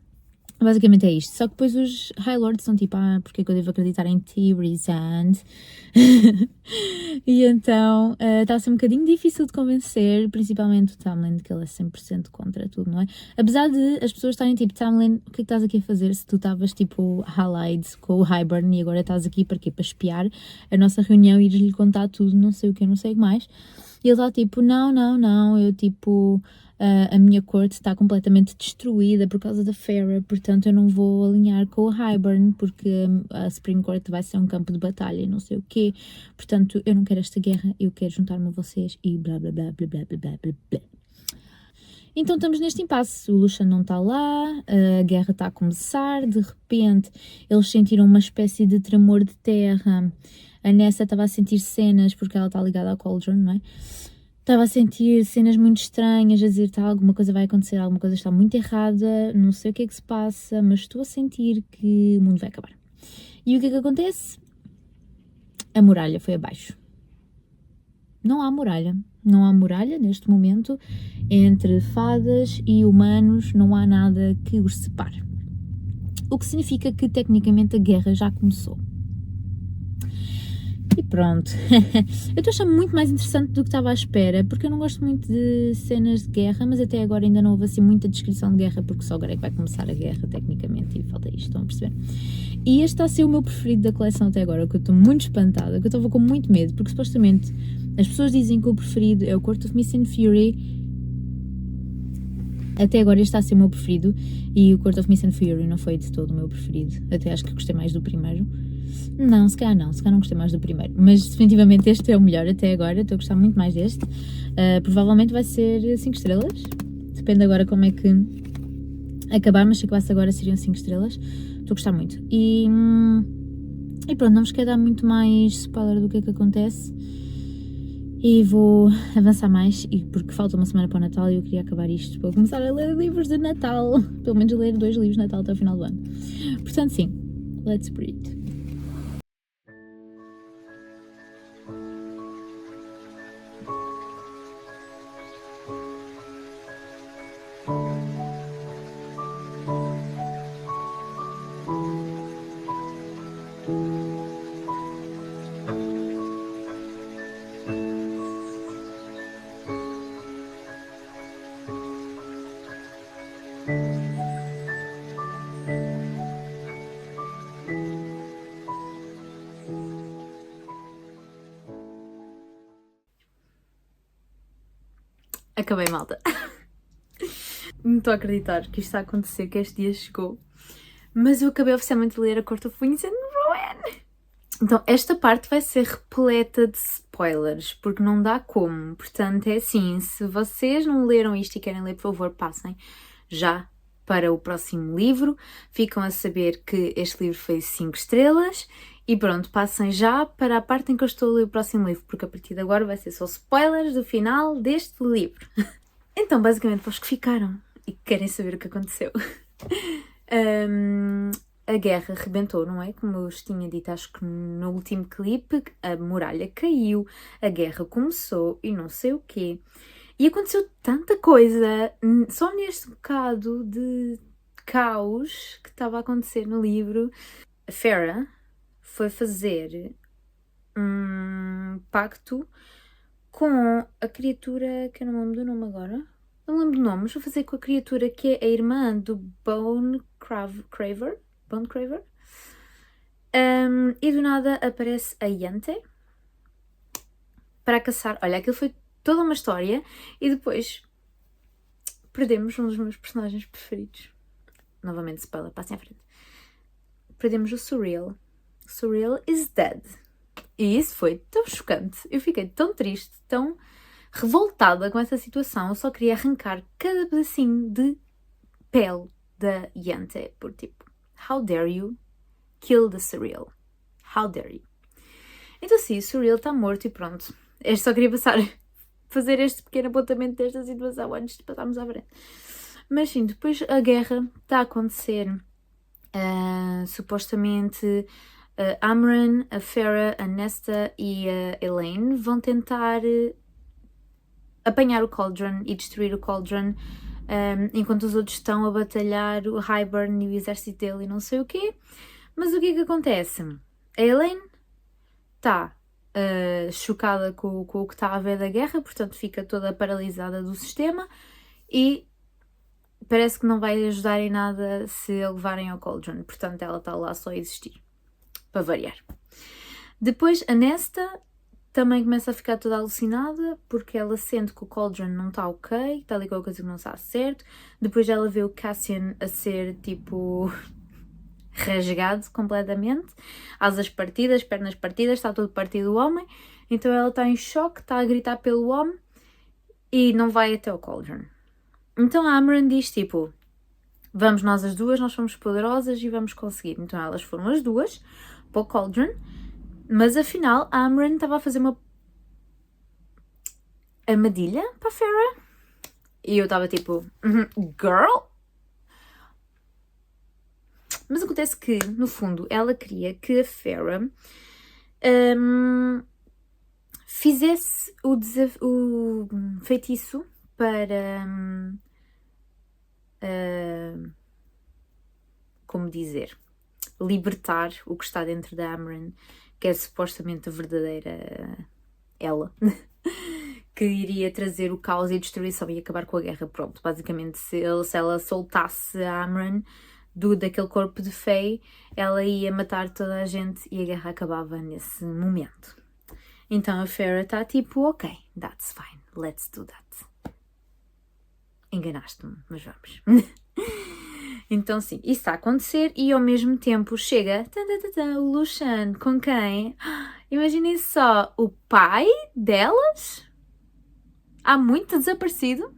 [SPEAKER 1] Basicamente é isto. Só que depois os High Lords são tipo, porque é que eu devo acreditar em ti, Rysand? E então está a ser um bocadinho difícil de convencer, principalmente o Tamlin, que ele é 100% contra tudo, não é? Apesar de as pessoas estarem tipo, Tamlin, o que é que estás aqui a fazer se tu estavas tipo allied com o Hybern e agora estás aqui para quê? Para espiar a nossa reunião e ir-lhe contar tudo, não sei o que, não sei o que mais.
[SPEAKER 2] E ele está tipo, não, eu tipo, a minha corte está completamente destruída por causa da Feyre, portanto eu não vou alinhar com o Hybern, porque a Supreme Court vai ser um campo de batalha e não sei o quê, portanto eu não quero esta guerra, eu quero juntar-me a vocês e blá blá blá blá blá blá blá blá blá. Então estamos neste impasse, o Lucian não está lá, a guerra está a começar, de repente eles sentiram uma espécie de tremor de terra, a Nessa estava a sentir cenas, porque ela está ligada ao Cauldron, não é? Estava a sentir cenas muito estranhas, a dizer, tá, alguma coisa vai acontecer, alguma coisa está muito errada, não sei o que é que se passa, mas estou a sentir que o mundo vai acabar. E o que é que acontece? A muralha foi abaixo. Não há muralha. Não há muralha neste momento entre fadas e humanos, não há nada que os separe. O que significa que tecnicamente a guerra já começou. E pronto. Eu estou a achar muito mais interessante do que estava à espera, porque eu não gosto muito de cenas de guerra, mas até agora ainda não houve assim muita descrição de guerra, porque só agora é que vai começar a guerra tecnicamente e falta isto, estão a perceber? E este está a ser o meu preferido da coleção até agora, que eu estou muito espantada, que eu estava com muito medo, porque supostamente as pessoas dizem que o preferido é o Court of Mist and Fury. Até agora este está a ser o meu preferido, e o Court of Mist and Fury não foi de todo o meu preferido, até acho que gostei mais do primeiro. Não, se calhar não gostei mais do primeiro, mas definitivamente este é o melhor até agora, estou a gostar muito mais deste. Provavelmente vai ser 5 estrelas, depende agora como é que acabar, mas se acabasse agora seriam 5 estrelas, estou a gostar muito. E pronto, não vos quero dar muito mais spoiler do que é que acontece, e vou avançar mais, e porque falta uma semana para o Natal e eu queria acabar isto para começar a ler livros de Natal, pelo menos ler 2 livros de Natal até o final do ano. Portanto sim, let's read.
[SPEAKER 1] Acabei, malta. Não estou a acreditar que isto está a acontecer, que este dia chegou. Mas eu acabei oficialmente de ler A Court of Winds and Ruin. Então, esta parte vai ser repleta de spoilers, porque não dá como. Portanto, é assim, se vocês não leram isto e querem ler, por favor, passem já para o próximo livro. Ficam a saber que este livro foi 5 estrelas. E pronto, passem já para a parte em que eu estou a ler o próximo livro, porque a partir de agora vai ser só spoilers do final deste livro. Então, basicamente, para os que ficaram e que querem saber o que aconteceu. A guerra rebentou, não é? Como eu vos tinha dito, acho que no último clipe, a muralha caiu, a guerra começou e não sei o quê. E aconteceu tanta coisa, só neste bocado de caos que estava a acontecer no livro. A Feyre foi fazer um pacto com a criatura, que eu não me lembro do nome agora. Não me lembro do nome, mas vou fazer com a criatura que é a irmã do Bone Craver. E do nada aparece a Yante para caçar. Olha, aquilo foi toda uma história e depois perdemos um dos meus personagens preferidos. Novamente, spoiler, passem à frente. Perdemos o Surreal. Surreal is dead. E isso foi tão chocante. Eu fiquei tão triste, tão revoltada com essa situação. Eu só queria arrancar cada pedacinho de pele da Yante. Por tipo, how dare you kill the Surreal? How dare you? Então sim, o Surreal está morto e pronto. Eu só queria fazer este pequeno apontamento desta situação antes de passarmos à frente. Mas sim, depois a guerra está a acontecer. Supostamente a Amren, a Feyre, a Nesta e a Elaine vão tentar apanhar o Cauldron e destruir o Cauldron, enquanto os outros estão a batalhar o Hybern e o exército dele e não sei o quê. Mas o que é que acontece? A Elaine está chocada com o que está a ver da guerra, portanto fica toda paralisada do sistema e parece que não vai ajudar em nada se a levarem ao Cauldron, portanto ela está lá só a existir, para variar. Depois a Nesta também começa a ficar toda alucinada porque ela sente que o Cauldron não está ok, está ali com a coisa que não está certo. Depois ela vê o Cassian a ser tipo rasgado completamente, asas partidas, pernas partidas, está todo partido o homem. Então ela está em choque, está a gritar pelo homem e não vai até o Cauldron. Então a Amren diz tipo, vamos nós as duas, nós somos poderosas e vamos conseguir. Então elas foram as duas para o Cauldron, mas afinal a Amren estava a fazer uma armadilha para a Feyre e eu estava tipo, girl? Mas acontece que, no fundo, ela queria que a Feyre fizesse o feitiço para, como dizer, libertar o que está dentro da Amren, que é supostamente a verdadeira ela, que iria trazer o caos e a destruição e acabar com a guerra. Pronto, basicamente, se ela soltasse a Amren daquele corpo de Fae, ela ia matar toda a gente e a guerra acabava nesse momento. Então a Feyre está tipo, ok, that's fine, let's do that. Enganaste-me, mas vamos. Então sim, isso está a acontecer e ao mesmo tempo chega o Lucien, com quem? Imaginem só, o pai delas, há muito desaparecido.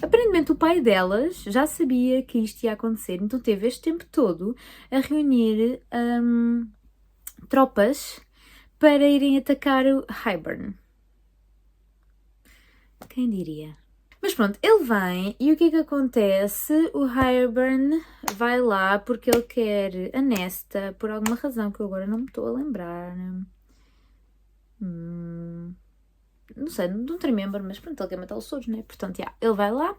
[SPEAKER 1] Aparentemente o pai delas já sabia que isto ia acontecer, então teve este tempo todo a reunir tropas para irem atacar o Hybern. Quem diria? Mas pronto, ele vem e o que é que acontece? O Hybern vai lá porque ele quer a Nesta, por alguma razão que eu agora não me estou a lembrar. Não sei, não te remember, mas pronto, ele quer matar os todos, né? Portanto, ele vai lá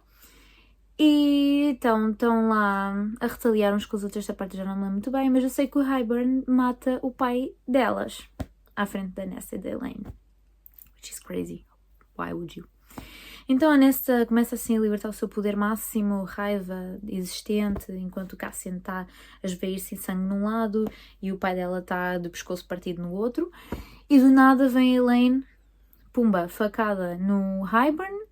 [SPEAKER 1] e então estão lá a retaliar uns com os outros. Esta parte eu já não me lembro muito bem, mas eu sei que o Hybern mata o pai delas à frente da Nesta e da Elaine. Which is crazy. Why would you? Então a Nesta começa assim a libertar o seu poder máximo, raiva existente, enquanto o Cassian está a esvair-se em sangue num lado e o pai dela está de pescoço partido no outro. E do nada vem a Elaine, pumba, facada no Hybern,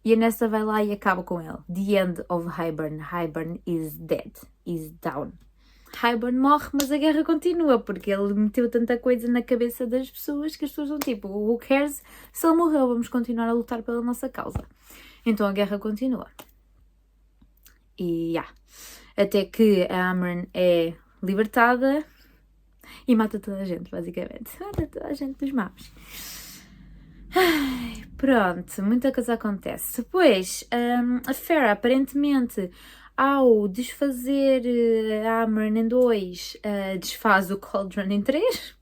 [SPEAKER 1] e a Nesta vai lá e acaba com ele. The end of Hybern. Hybern is dead. Is down. Hybern morre, mas a guerra continua, porque ele meteu tanta coisa na cabeça das pessoas que as pessoas estão tipo, who cares se ele morreu, vamos continuar a lutar pela nossa causa. Então a guerra continua. E até que a Amren é libertada e mata toda a gente, basicamente. Mata toda a gente dos mapas. Pronto, muita coisa acontece. Depois, a Feyre aparentemente, ao desfazer a Amren em 2, desfaz o Cauldron em 3.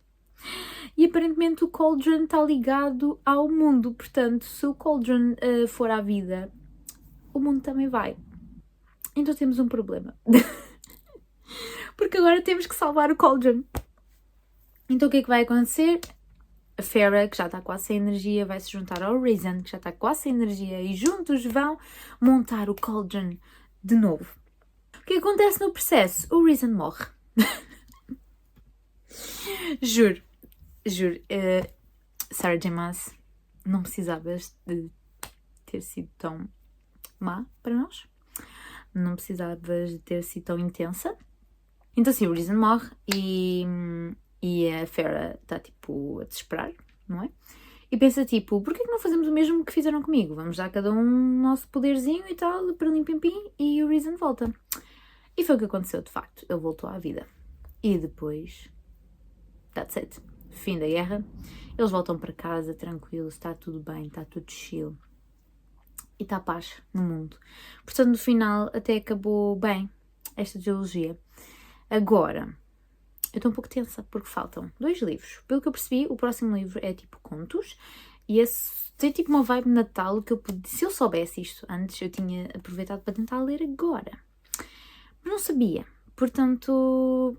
[SPEAKER 1] E aparentemente o Cauldron está ligado ao mundo. Portanto, se o Cauldron for à vida, o mundo também vai. Então temos um problema. Porque agora temos que salvar o Cauldron. Então o que é que vai acontecer? A Feyre, que já está quase sem energia, vai se juntar ao Rhysand, que já está quase sem energia, e juntos vão montar o Cauldron de novo. O que acontece no processo? O Rhysand morre. Juro. Sarah J. Maas, não precisavas de ter sido tão má para nós. Não precisavas de ter sido tão intensa. Então sim, o Rhysand morre e a Feyre está tipo a desesperar, não é? E pensa tipo, porquê que não fazemos o mesmo que fizeram comigo? Vamos dar a cada um o nosso poderzinho e tal, para limpim-pim, e o Rhysand volta. E foi o que aconteceu de facto, ele voltou à vida. E depois, that's it, fim da guerra, eles voltam para casa tranquilos, está tudo bem, está tudo chill. E está paz no mundo. Portanto, no final até acabou bem esta trilogia. Agora, eu estou um pouco tensa porque faltam 2 livros. Pelo que eu percebi, o próximo livro é tipo contos e esse tem tipo uma vibe de Natal que se eu soubesse isto antes, eu tinha aproveitado para tentar ler agora. Mas não sabia. Portanto,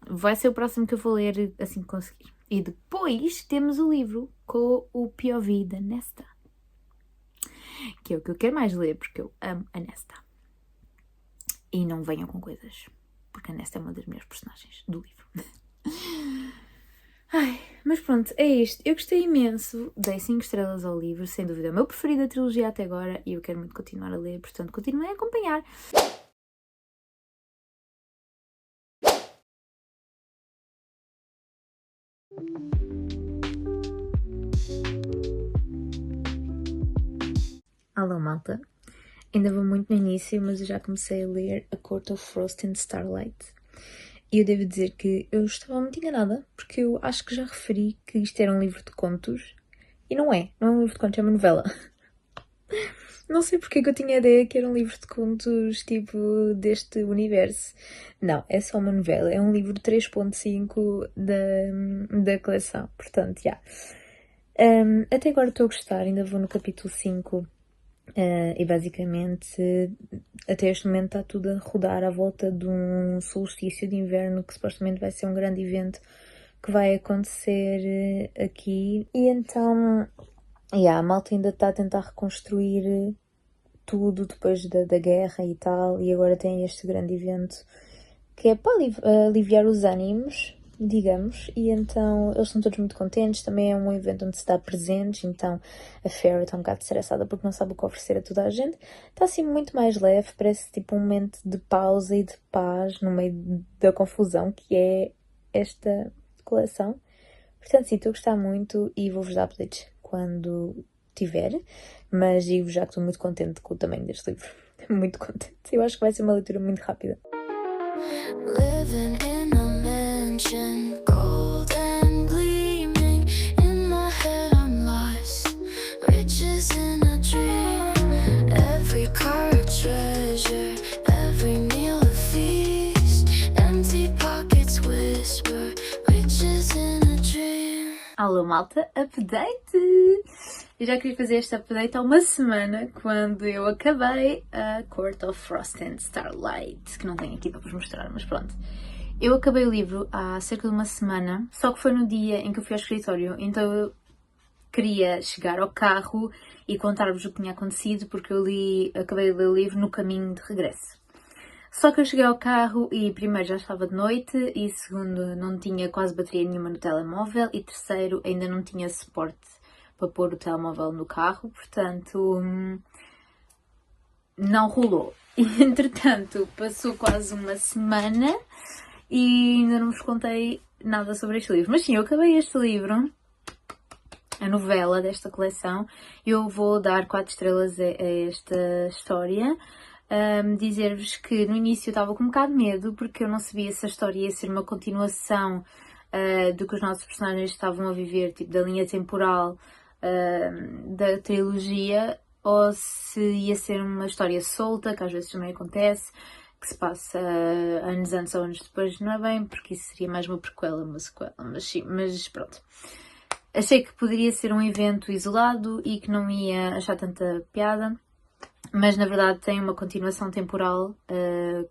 [SPEAKER 1] vai ser o próximo que eu vou ler assim que conseguir. E depois temos o livro com o POV da Nesta, que é o que eu quero mais ler porque eu amo a Nesta. E não venham com coisas, porque a Nesta é uma das melhores personagens do livro. Ai, mas pronto, é isto. Eu gostei imenso, dei 5 estrelas ao livro, sem dúvida. É o meu preferido da trilogia até agora e eu quero muito continuar a ler, portanto, continuem a acompanhar. Alô, malta. Ainda vou muito no início, mas eu já comecei a ler A Court of Frost and Starlight. E eu devo dizer que eu estava muito enganada, porque eu acho que já referi que isto era um livro de contos. E não é um livro de contos, é uma novela. Não sei porque que eu tinha a ideia que era um livro de contos, tipo, deste universo. Não, é só uma novela. É um livro 3.5 da coleção. Portanto, já. Até agora estou a gostar, ainda vou no capítulo 5. E basicamente, até este momento está tudo a rodar à volta de um solstício de inverno que supostamente vai ser um grande evento que vai acontecer aqui. E então, a malta ainda está a tentar reconstruir tudo depois da guerra e tal, e agora tem este grande evento que é para aliviar os ânimos, digamos, e então eles estão todos muito contentes. Também é um evento onde se dá presentes, então a Farrah está um bocado estressada porque não sabe o que oferecer a toda a gente. Está assim muito mais leve, parece tipo um momento de pausa e de paz no meio da confusão que é esta coleção. Portanto, sim, estou a gostar muito e vou-vos dar updates quando tiver, mas digo-vos já que estou muito contente com o tamanho deste livro. Muito contente. Eu acho que vai ser uma leitura muito rápida.
[SPEAKER 2] Living in a mansion, gold and gleaming. In my head I'm lost, riches in a dream. Every car a treasure, every meal a feast. Empty pockets whisper, riches in a dream.
[SPEAKER 1] Alô, malta, update! Eu já queria fazer este update há uma semana, quando eu acabei a Court of Frost and Starlight, que não tenho aqui para vos mostrar, mas pronto. Eu acabei o livro há cerca de uma semana, só que foi no dia em que eu fui ao escritório, então eu queria chegar ao carro e contar-vos o que tinha acontecido, porque eu acabei de ler o livro no caminho de regresso. Só que eu cheguei ao carro e primeiro já estava de noite, e segundo não tinha quase bateria nenhuma no telemóvel, e terceiro ainda não tinha suporte para pôr o telemóvel no carro, portanto não rolou. E entretanto passou quase uma semana e ainda não vos contei nada sobre este livro. Mas sim, eu acabei este livro, a novela desta coleção. Eu vou dar 4 estrelas a esta história. Dizer-vos que no início eu estava com um bocado de medo, porque eu não sabia se a história ia ser uma continuação do que os nossos personagens estavam a viver, tipo da linha temporal da trilogia, ou se ia ser uma história solta, que às vezes também acontece, que se passa anos antes ou anos depois. Não é bem, porque isso seria mais uma prequela, uma sequela, mas sim, mas pronto. Achei que poderia ser um evento isolado e que não ia achar tanta piada, mas na verdade tem uma continuação temporal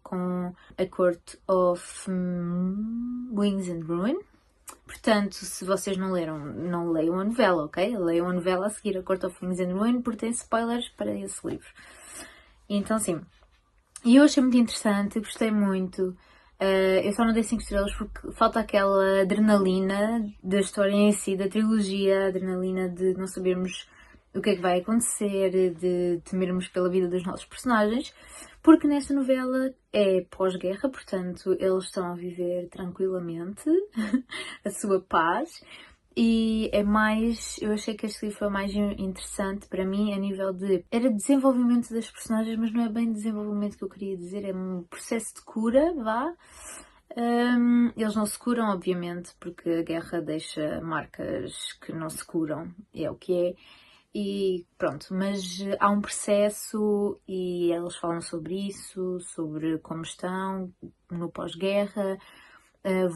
[SPEAKER 1] com A Court of Wings and Ruin. Portanto, se vocês não leram, não leiam a novela, ok? Leiam a novela a seguir, A Court of Wings and Ruin, porque tem spoilers para esse livro. Então, sim. E eu achei muito interessante, gostei muito. Eu só não dei 5 estrelas porque falta aquela adrenalina da história em si, da trilogia, a adrenalina de não sabermos o que é que vai acontecer, de temermos pela vida dos nossos personagens, porque nesta novela é pós-guerra, portanto eles estão a viver tranquilamente a sua paz. E é mais, eu achei que este livro foi mais interessante para mim a nível de, era desenvolvimento das personagens, mas não é bem desenvolvimento que eu queria dizer, é um processo de cura, vá. Eles não se curam, obviamente, porque a guerra deixa marcas que não se curam, é o que é. E pronto, mas há um processo e eles falam sobre isso, sobre como estão no pós-guerra,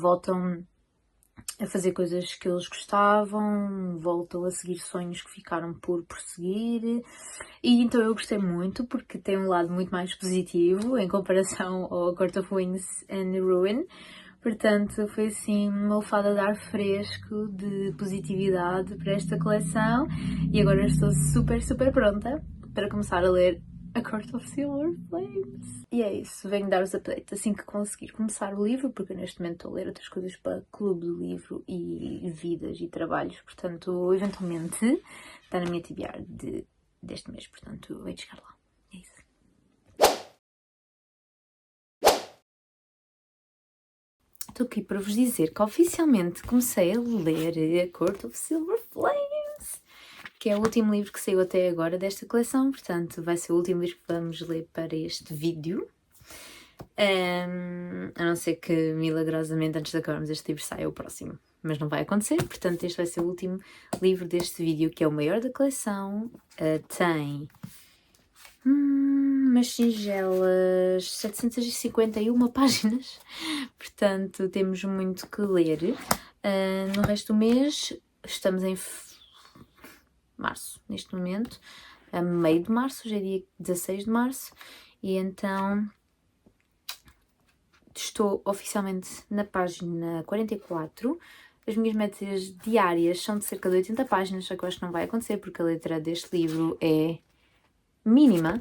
[SPEAKER 1] voltam a fazer coisas que eles gostavam, voltam a seguir sonhos que ficaram por prosseguir. E então eu gostei muito, porque tem um lado muito mais positivo em comparação ao Court of Wings and Ruin. Portanto, foi assim uma lefada de ar fresco, de positividade para esta coleção. E agora estou super, super pronta para começar a ler A Court of Silver Flames. E é isso, venho dar os updates assim que conseguir começar o livro, porque eu neste momento estou a ler outras coisas para Clube do Livro e vidas e trabalhos, portanto, eventualmente está na minha TBR deste mês, portanto, vai chegar lá. É isso. Estou aqui para vos dizer que oficialmente comecei a ler A Court of Silver Flames, que é o último livro que saiu até agora desta coleção, portanto vai ser o último livro que vamos ler para este vídeo. A não ser que milagrosamente antes de acabarmos este livro saia o próximo, mas não vai acontecer, portanto este vai ser o último livro deste vídeo, que é o maior da coleção. Tem umas singelas 751 páginas, portanto temos muito que ler. No resto do mês estamos em março, neste momento, a meio de março, hoje é dia 16 de março, e então estou oficialmente na página 44. As minhas metas diárias são de cerca de 80 páginas, só que eu acho que não vai acontecer porque a letra deste livro é mínima.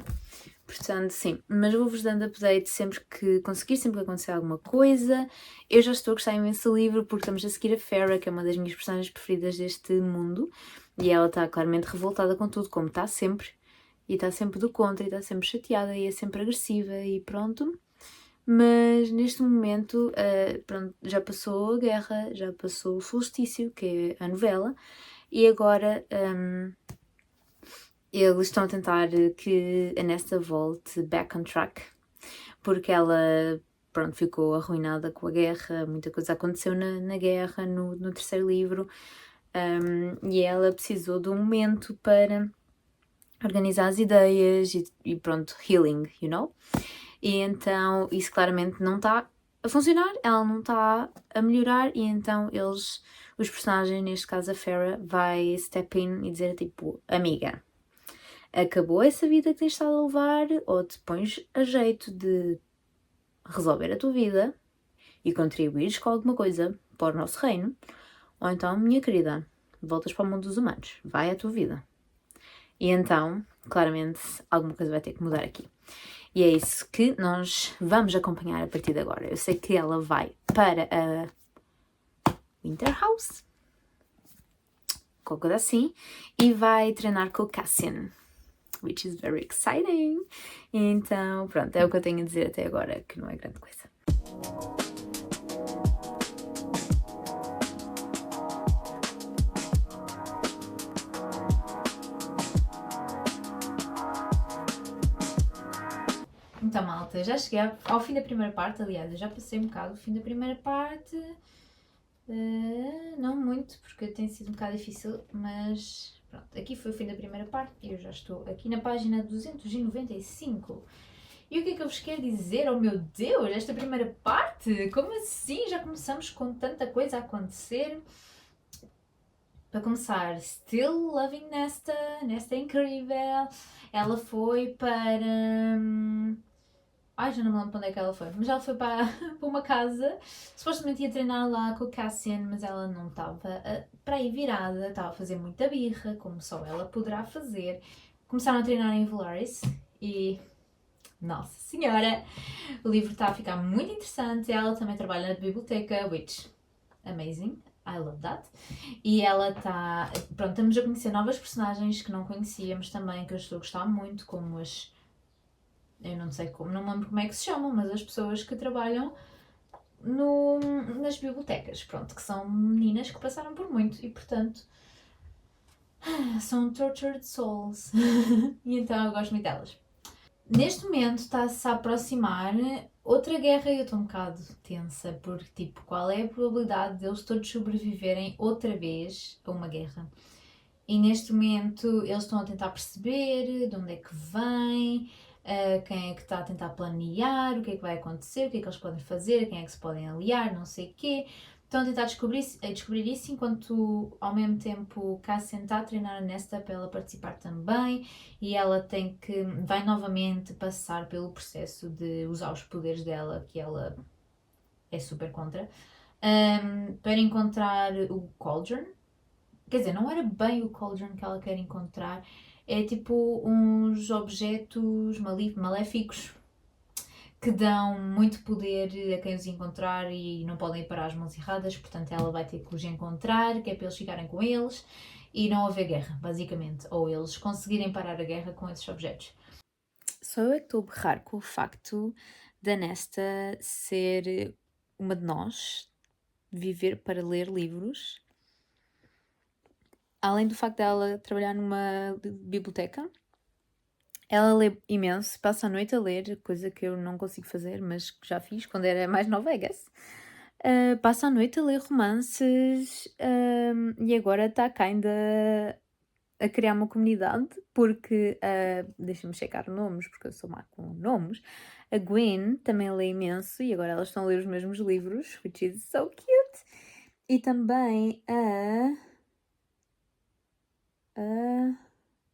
[SPEAKER 1] Portanto, sim, mas vou-vos dando update sempre que conseguir, sempre que acontecer alguma coisa. Eu já estou a gostar imenso do livro porque estamos a seguir a Feyre, que é uma das minhas personagens preferidas deste mundo. E ela está claramente revoltada com tudo, como está sempre. E está sempre do contra, e está sempre chateada, e é sempre agressiva, e pronto. Mas neste momento, pronto, já passou a guerra, já passou o solstício, que é a novela, e agora eles estão a tentar que a Nesta volte back on track, porque ela, pronto, ficou arruinada com a guerra, muita coisa aconteceu na guerra, no terceiro livro, e ela precisou de um momento para organizar as ideias e pronto, healing, you know? E então isso claramente não está a funcionar, ela não está a melhorar, e então os personagens, neste caso a Feyre, vai step in e dizer tipo, amiga, acabou essa vida que tens estado a levar, ou te pões a jeito de resolver a tua vida e contribuires com alguma coisa para o nosso reino, ou então, minha querida, voltas para o mundo dos humanos, vai à tua vida. E então, claramente, alguma coisa vai ter que mudar aqui. E é isso que nós vamos acompanhar a partir de agora. Eu sei que ela vai para a Winterhouse, qualquer coisa assim, e vai treinar com o Cassian, which is very exciting. Então, pronto, é o que eu tenho a dizer até agora, que não é grande coisa. Então, malta, já cheguei ao fim da primeira parte. Aliás, eu já passei um bocado o fim da primeira parte. Não muito, porque tem sido um bocado difícil, mas pronto, aqui foi o fim da primeira parte e eu já estou aqui na página 295. E o que é que eu vos quero dizer? Oh meu Deus, esta primeira parte? Como assim? Já começamos com tanta coisa a acontecer? Para começar, still loving Nesta. Nesta é incrível. Ela foi para... Ai, já não me lembro para onde é que ela foi, mas ela foi para uma casa, supostamente ia treinar lá com o Cassian, mas ela não estava para aí virada, estava a fazer muita birra, como só ela poderá fazer. Começaram a treinar em Velaris e... Nossa Senhora! O livro está a ficar muito interessante. Ela também trabalha na biblioteca, which... Amazing. I love that. E ela está... Pronto, estamos a conhecer novas personagens que não conhecíamos também, que eu estou a gostar muito, como as... Eu não sei como, não me lembro como é que se chamam, mas as pessoas que trabalham nas bibliotecas, pronto, que são meninas que passaram por muito e, portanto, são tortured souls. E então eu gosto muito delas. Neste momento está-se a aproximar outra guerra e eu estou um bocado tensa, porque, tipo, qual é a probabilidade deles todos sobreviverem outra vez a uma guerra? E neste momento eles estão a tentar perceber de onde é que vem, quem é que está a tentar planear, o que é que vai acontecer, o que é que eles podem fazer, quem é que se podem aliar, não sei o quê. Estão a tentar descobrir isso, enquanto ao mesmo tempo Cassian está a treinar a Nesta para ela participar também, e ela vai novamente passar pelo processo de usar os poderes dela, que ela é super contra, para encontrar o Cauldron. Quer dizer, não era bem o Cauldron que ela quer encontrar, é tipo uns objetos maléficos que dão muito poder a quem os encontrar e não podem ir para as mãos erradas, portanto ela vai ter que os encontrar, que é para eles ficarem com eles e não haver guerra, basicamente, ou eles conseguirem parar a guerra com esses objetos. Só eu é que estou a berrar com o facto da Nesta ser uma de nós, viver para ler livros, além do facto dela trabalhar numa biblioteca. Ela lê imenso, passa a noite a ler, coisa que eu não consigo fazer, mas que já fiz quando era mais nova, I guess. Passa a noite a ler romances e agora está ainda a criar uma comunidade, porque, deixa-me checar nomes, porque eu sou má com nomes, a Gwen também lê imenso e agora elas estão a ler os mesmos livros, which is so cute. E também a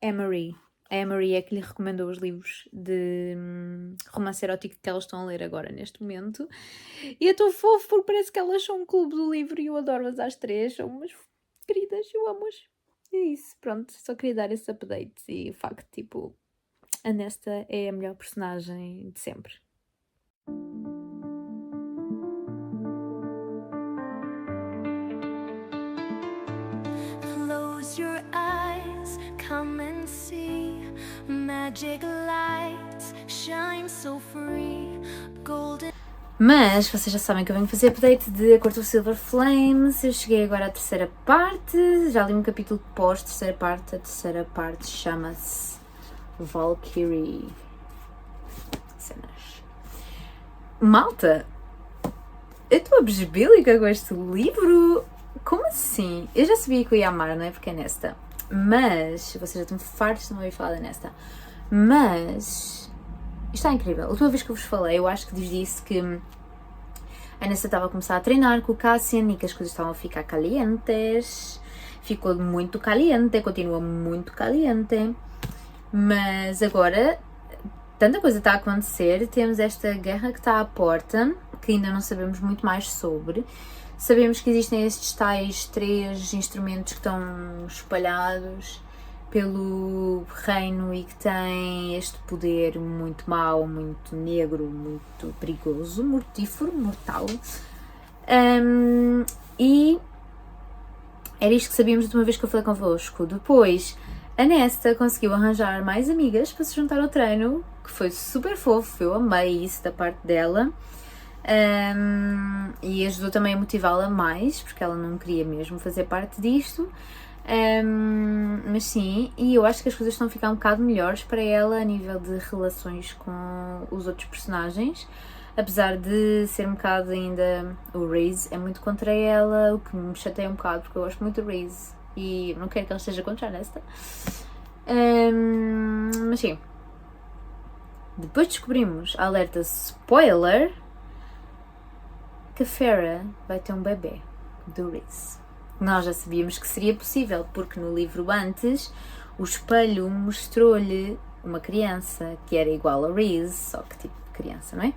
[SPEAKER 1] Emery. A Emery é que lhe recomendou os livros de romance erótico que elas estão a ler agora, neste momento. E é tão fofo, porque parece que elas são um clube do livro e eu adoro-as às três. São umas queridas, eu amo-as. E é isso, pronto. Só queria dar esse update. E o facto, tipo, a Nesta é a melhor personagem de sempre.
[SPEAKER 3] Close your eyes, come and see magic lights shine so free, golden.
[SPEAKER 1] Mas vocês já sabem que eu venho fazer update de A Cor do Silver Flames. Eu cheguei agora à terceira parte, já li um capítulo pós terceira parte. A terceira parte chama-se Valkyrie. Cenas. Malta, eu estou abesbílica com este livro. Como assim? Eu já sabia que eu ia amar, não é? Porque é Nesta. Mas, vocês já estão fartos de não ouvir falar da Nesta. Mas, isto está incrível. A última vez que eu vos falei, eu acho que vos disse que a Nesta estava a começar a treinar com o Cassian e que as coisas estavam a ficar calientes. Ficou muito caliente, continua muito caliente. Mas agora, tanta coisa está a acontecer. Temos esta guerra que está à porta, que ainda não sabemos muito mais sobre. Sabemos que existem estes tais 3 instrumentos que estão espalhados pelo reino e que têm este poder muito mau, muito negro, muito perigoso, mortífero, mortal. E era isto que sabíamos de uma vez que eu falei convosco. Depois, a Nesta conseguiu arranjar mais amigas para se juntar ao treino, que foi super fofo, eu amei isso da parte dela. E ajudou também a motivá-la mais, porque ela não queria mesmo fazer parte disto. Mas sim, e eu acho que as coisas estão a ficar um bocado melhores para ela a nível de relações com os outros personagens, apesar de ser um bocado ainda o Reese é muito contra ela, o que me chateia um bocado porque eu gosto muito do Reese e não quero que ela esteja contra a Nesta. Mas sim, depois descobrimos, alerta spoiler, que a Feyre vai ter um bebê do Reese. Nós já sabíamos que seria possível, porque no livro antes o espelho mostrou-lhe uma criança que era igual a Reese, só que tipo criança, não é?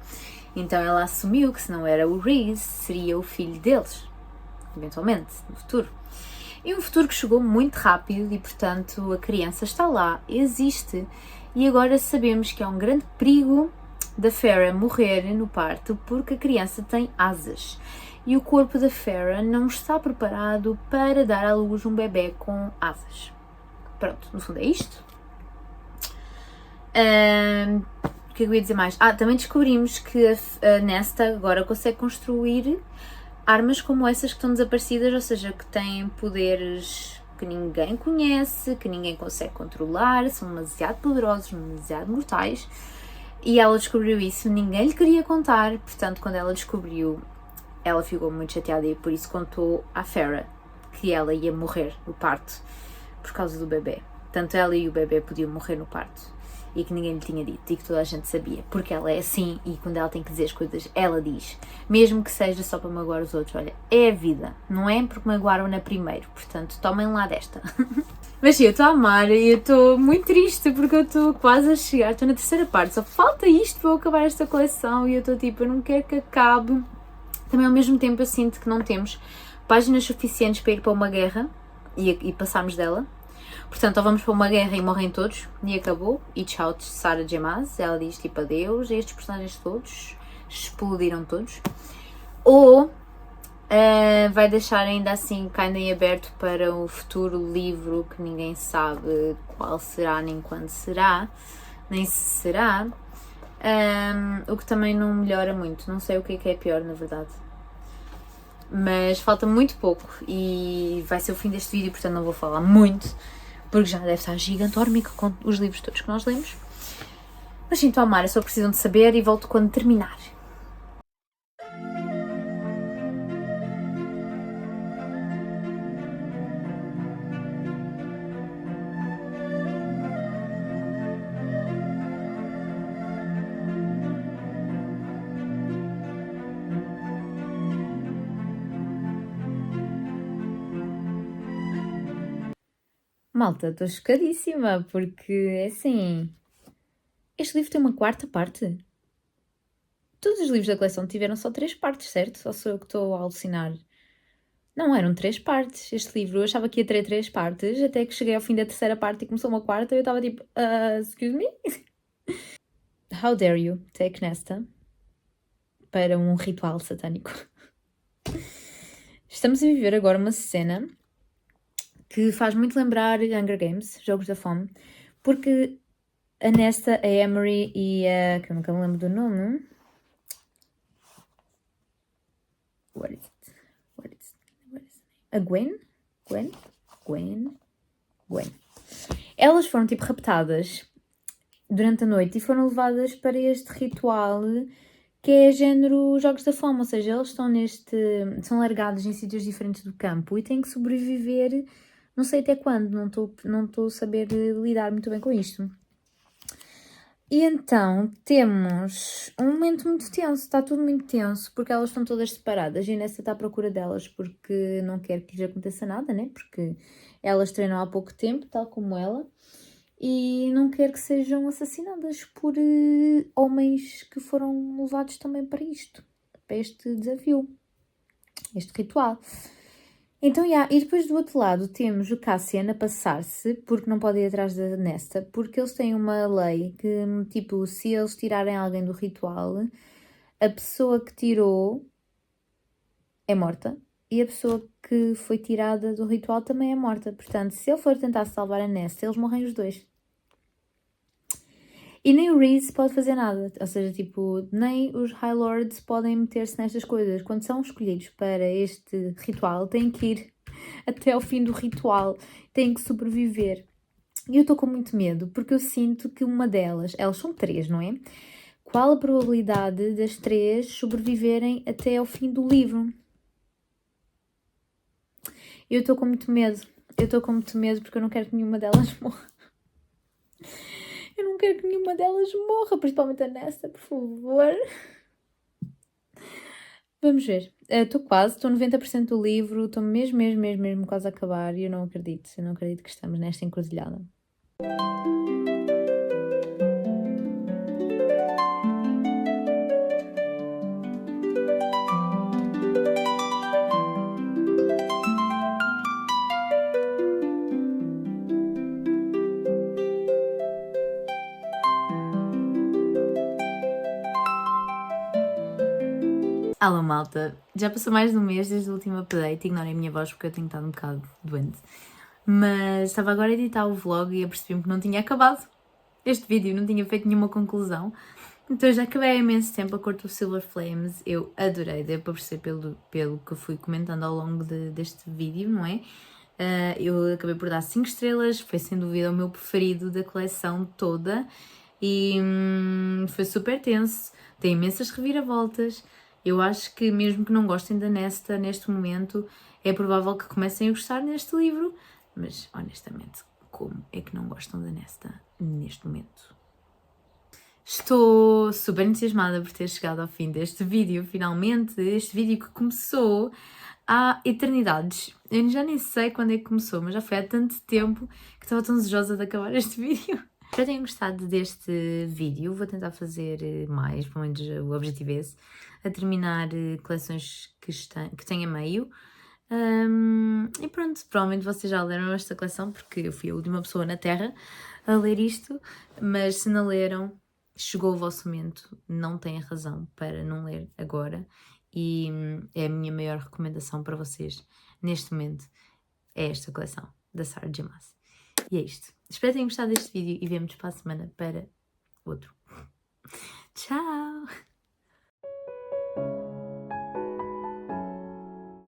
[SPEAKER 1] Então ela assumiu que se não era o Reese, seria o filho deles, eventualmente, no futuro. E um futuro que chegou muito rápido e, portanto, a criança está lá, existe, e agora sabemos que há um grande perigo da Feyre morrer no parto porque a criança tem asas e o corpo da Feyre não está preparado para dar à luz um bebê com asas. Pronto, no fundo é isto. O que eu ia dizer mais? Também descobrimos que a Nesta agora consegue construir armas como essas que estão desaparecidas, ou seja, que têm poderes que ninguém conhece, que ninguém consegue controlar, são demasiado poderosos, demasiado mortais. E ela descobriu isso, ninguém lhe queria contar, portanto, quando ela descobriu, ela ficou muito chateada e por isso contou à Feyre que ela ia morrer no parto por causa do bebê. Tanto ela e o bebê podiam morrer no parto e que ninguém lhe tinha dito e que toda a gente sabia, porque ela é assim e quando ela tem que dizer as coisas, ela diz, mesmo que seja só para magoar os outros. Olha, é a vida, não é porque magoaram na primeiro, portanto, tomem lá desta. Mas sim, eu estou a amar e eu estou muito triste porque eu estou quase a chegar, estou na terceira parte, só falta isto para eu acabar esta coleção e eu estou tipo, eu não quero que acabe. Também ao mesmo tempo eu sinto que não temos páginas suficientes para ir para uma guerra e passarmos dela. Portanto, ou vamos para uma guerra e morrem todos, e acabou, e tchau, Sarah J. Maas. Ela diz tipo adeus a estes personagens todos, explodiram todos. Ou vai deixar ainda assim kinda em aberto para o futuro livro que ninguém sabe qual será, nem quando será, nem se será. O que também não melhora muito, não sei o que é pior na verdade. Mas falta muito pouco e vai ser o fim deste vídeo, portanto não vou falar muito, porque já deve estar gigantórmico com os livros todos que nós lemos. Mas sim, estou a amar, só precisam de saber e volto quando terminar. Malta, estou chocadíssima, porque assim, este livro tem uma quarta parte. Todos os livros da coleção tiveram só 3 partes, certo? Ou sou eu que estou a alucinar? Não, eram 3 partes. Este livro eu achava que ia ter 3 partes, até que cheguei ao fim da terceira parte e começou uma quarta e eu estava tipo, excuse me? How dare you take Nesta para um ritual satânico? Estamos a viver agora uma cena que faz muito lembrar Hunger Games, Jogos da Fome, porque a Nesta, a Emery e a... que eu nunca me lembro do nome... What is it? A Gwen? Elas foram tipo raptadas durante a noite e foram levadas para este ritual que é género Jogos da Fome, ou seja, eles são largados em sítios diferentes do campo e têm que sobreviver, não sei até quando, não estou a saber lidar muito bem com isto. E então temos um momento muito tenso, está tudo muito tenso, porque elas estão todas separadas e Nesta está à procura delas porque não quer que lhes aconteça nada, né? Porque elas treinam há pouco tempo, tal como ela, e não quer que sejam assassinadas por homens que foram levados também para isto, para este desafio, este ritual. Então, e depois do outro lado temos o Cassian a passar-se, porque não pode ir atrás da Nesta, porque eles têm uma lei que, tipo, se eles tirarem alguém do ritual, a pessoa que tirou é morta e a pessoa que foi tirada do ritual também é morta. Portanto, se ele for tentar salvar a Nesta, eles morrem os dois. E nem o Rhys pode fazer nada, ou seja, tipo, nem os High Lords podem meter-se nestas coisas. Quando são escolhidos para este ritual, têm que ir até ao fim do ritual, têm que sobreviver. E eu estou com muito medo, porque eu sinto que uma delas, elas são 3, não é? Qual a probabilidade das 3 sobreviverem até ao fim do livro? Eu estou com muito medo. Porque eu não quero que nenhuma delas morra. Eu não quero que nenhuma delas morra, principalmente a Nesta, por favor. Vamos ver. Estou 90% do livro, estou mesmo quase a acabar e eu não acredito que estamos nesta encruzilhada. Alô malta, já passou mais de um mês desde o último update, ignorem a minha voz porque eu tenho estado um bocado doente. Mas estava agora a editar o vlog e apercebi-me que não tinha acabado este vídeo, não tinha feito nenhuma conclusão. Então já acabei há imenso tempo a cor do Silver Flames, eu adorei, deu para perceber pelo que eu fui comentando ao longo deste vídeo, não é? Eu acabei por dar 5 estrelas, foi sem dúvida o meu preferido da coleção toda e foi super tenso, tem imensas reviravoltas. Eu acho que mesmo que não gostem da Nesta neste momento, é provável que comecem a gostar neste livro, mas honestamente, como é que não gostam da Nesta neste momento? Estou super entusiasmada por ter chegado ao fim deste vídeo, finalmente, este vídeo que começou há eternidades. Eu já nem sei quando é que começou, mas já foi há tanto tempo que estava tão desejosa de acabar este vídeo. Espero que tenham gostado deste vídeo, vou tentar fazer mais, pelo menos o objetivo é esse, a terminar coleções que têm a meio. E pronto, provavelmente vocês já leram esta coleção, porque eu fui a última pessoa na Terra a ler isto, mas se não leram, chegou o vosso momento, não têm razão para não ler agora, e é a minha maior recomendação para vocês neste momento, é esta coleção da Sarah J. Maas. E é isto. Espero que tenham gostado deste vídeo e vemo-nos para a semana para outro. Tchau!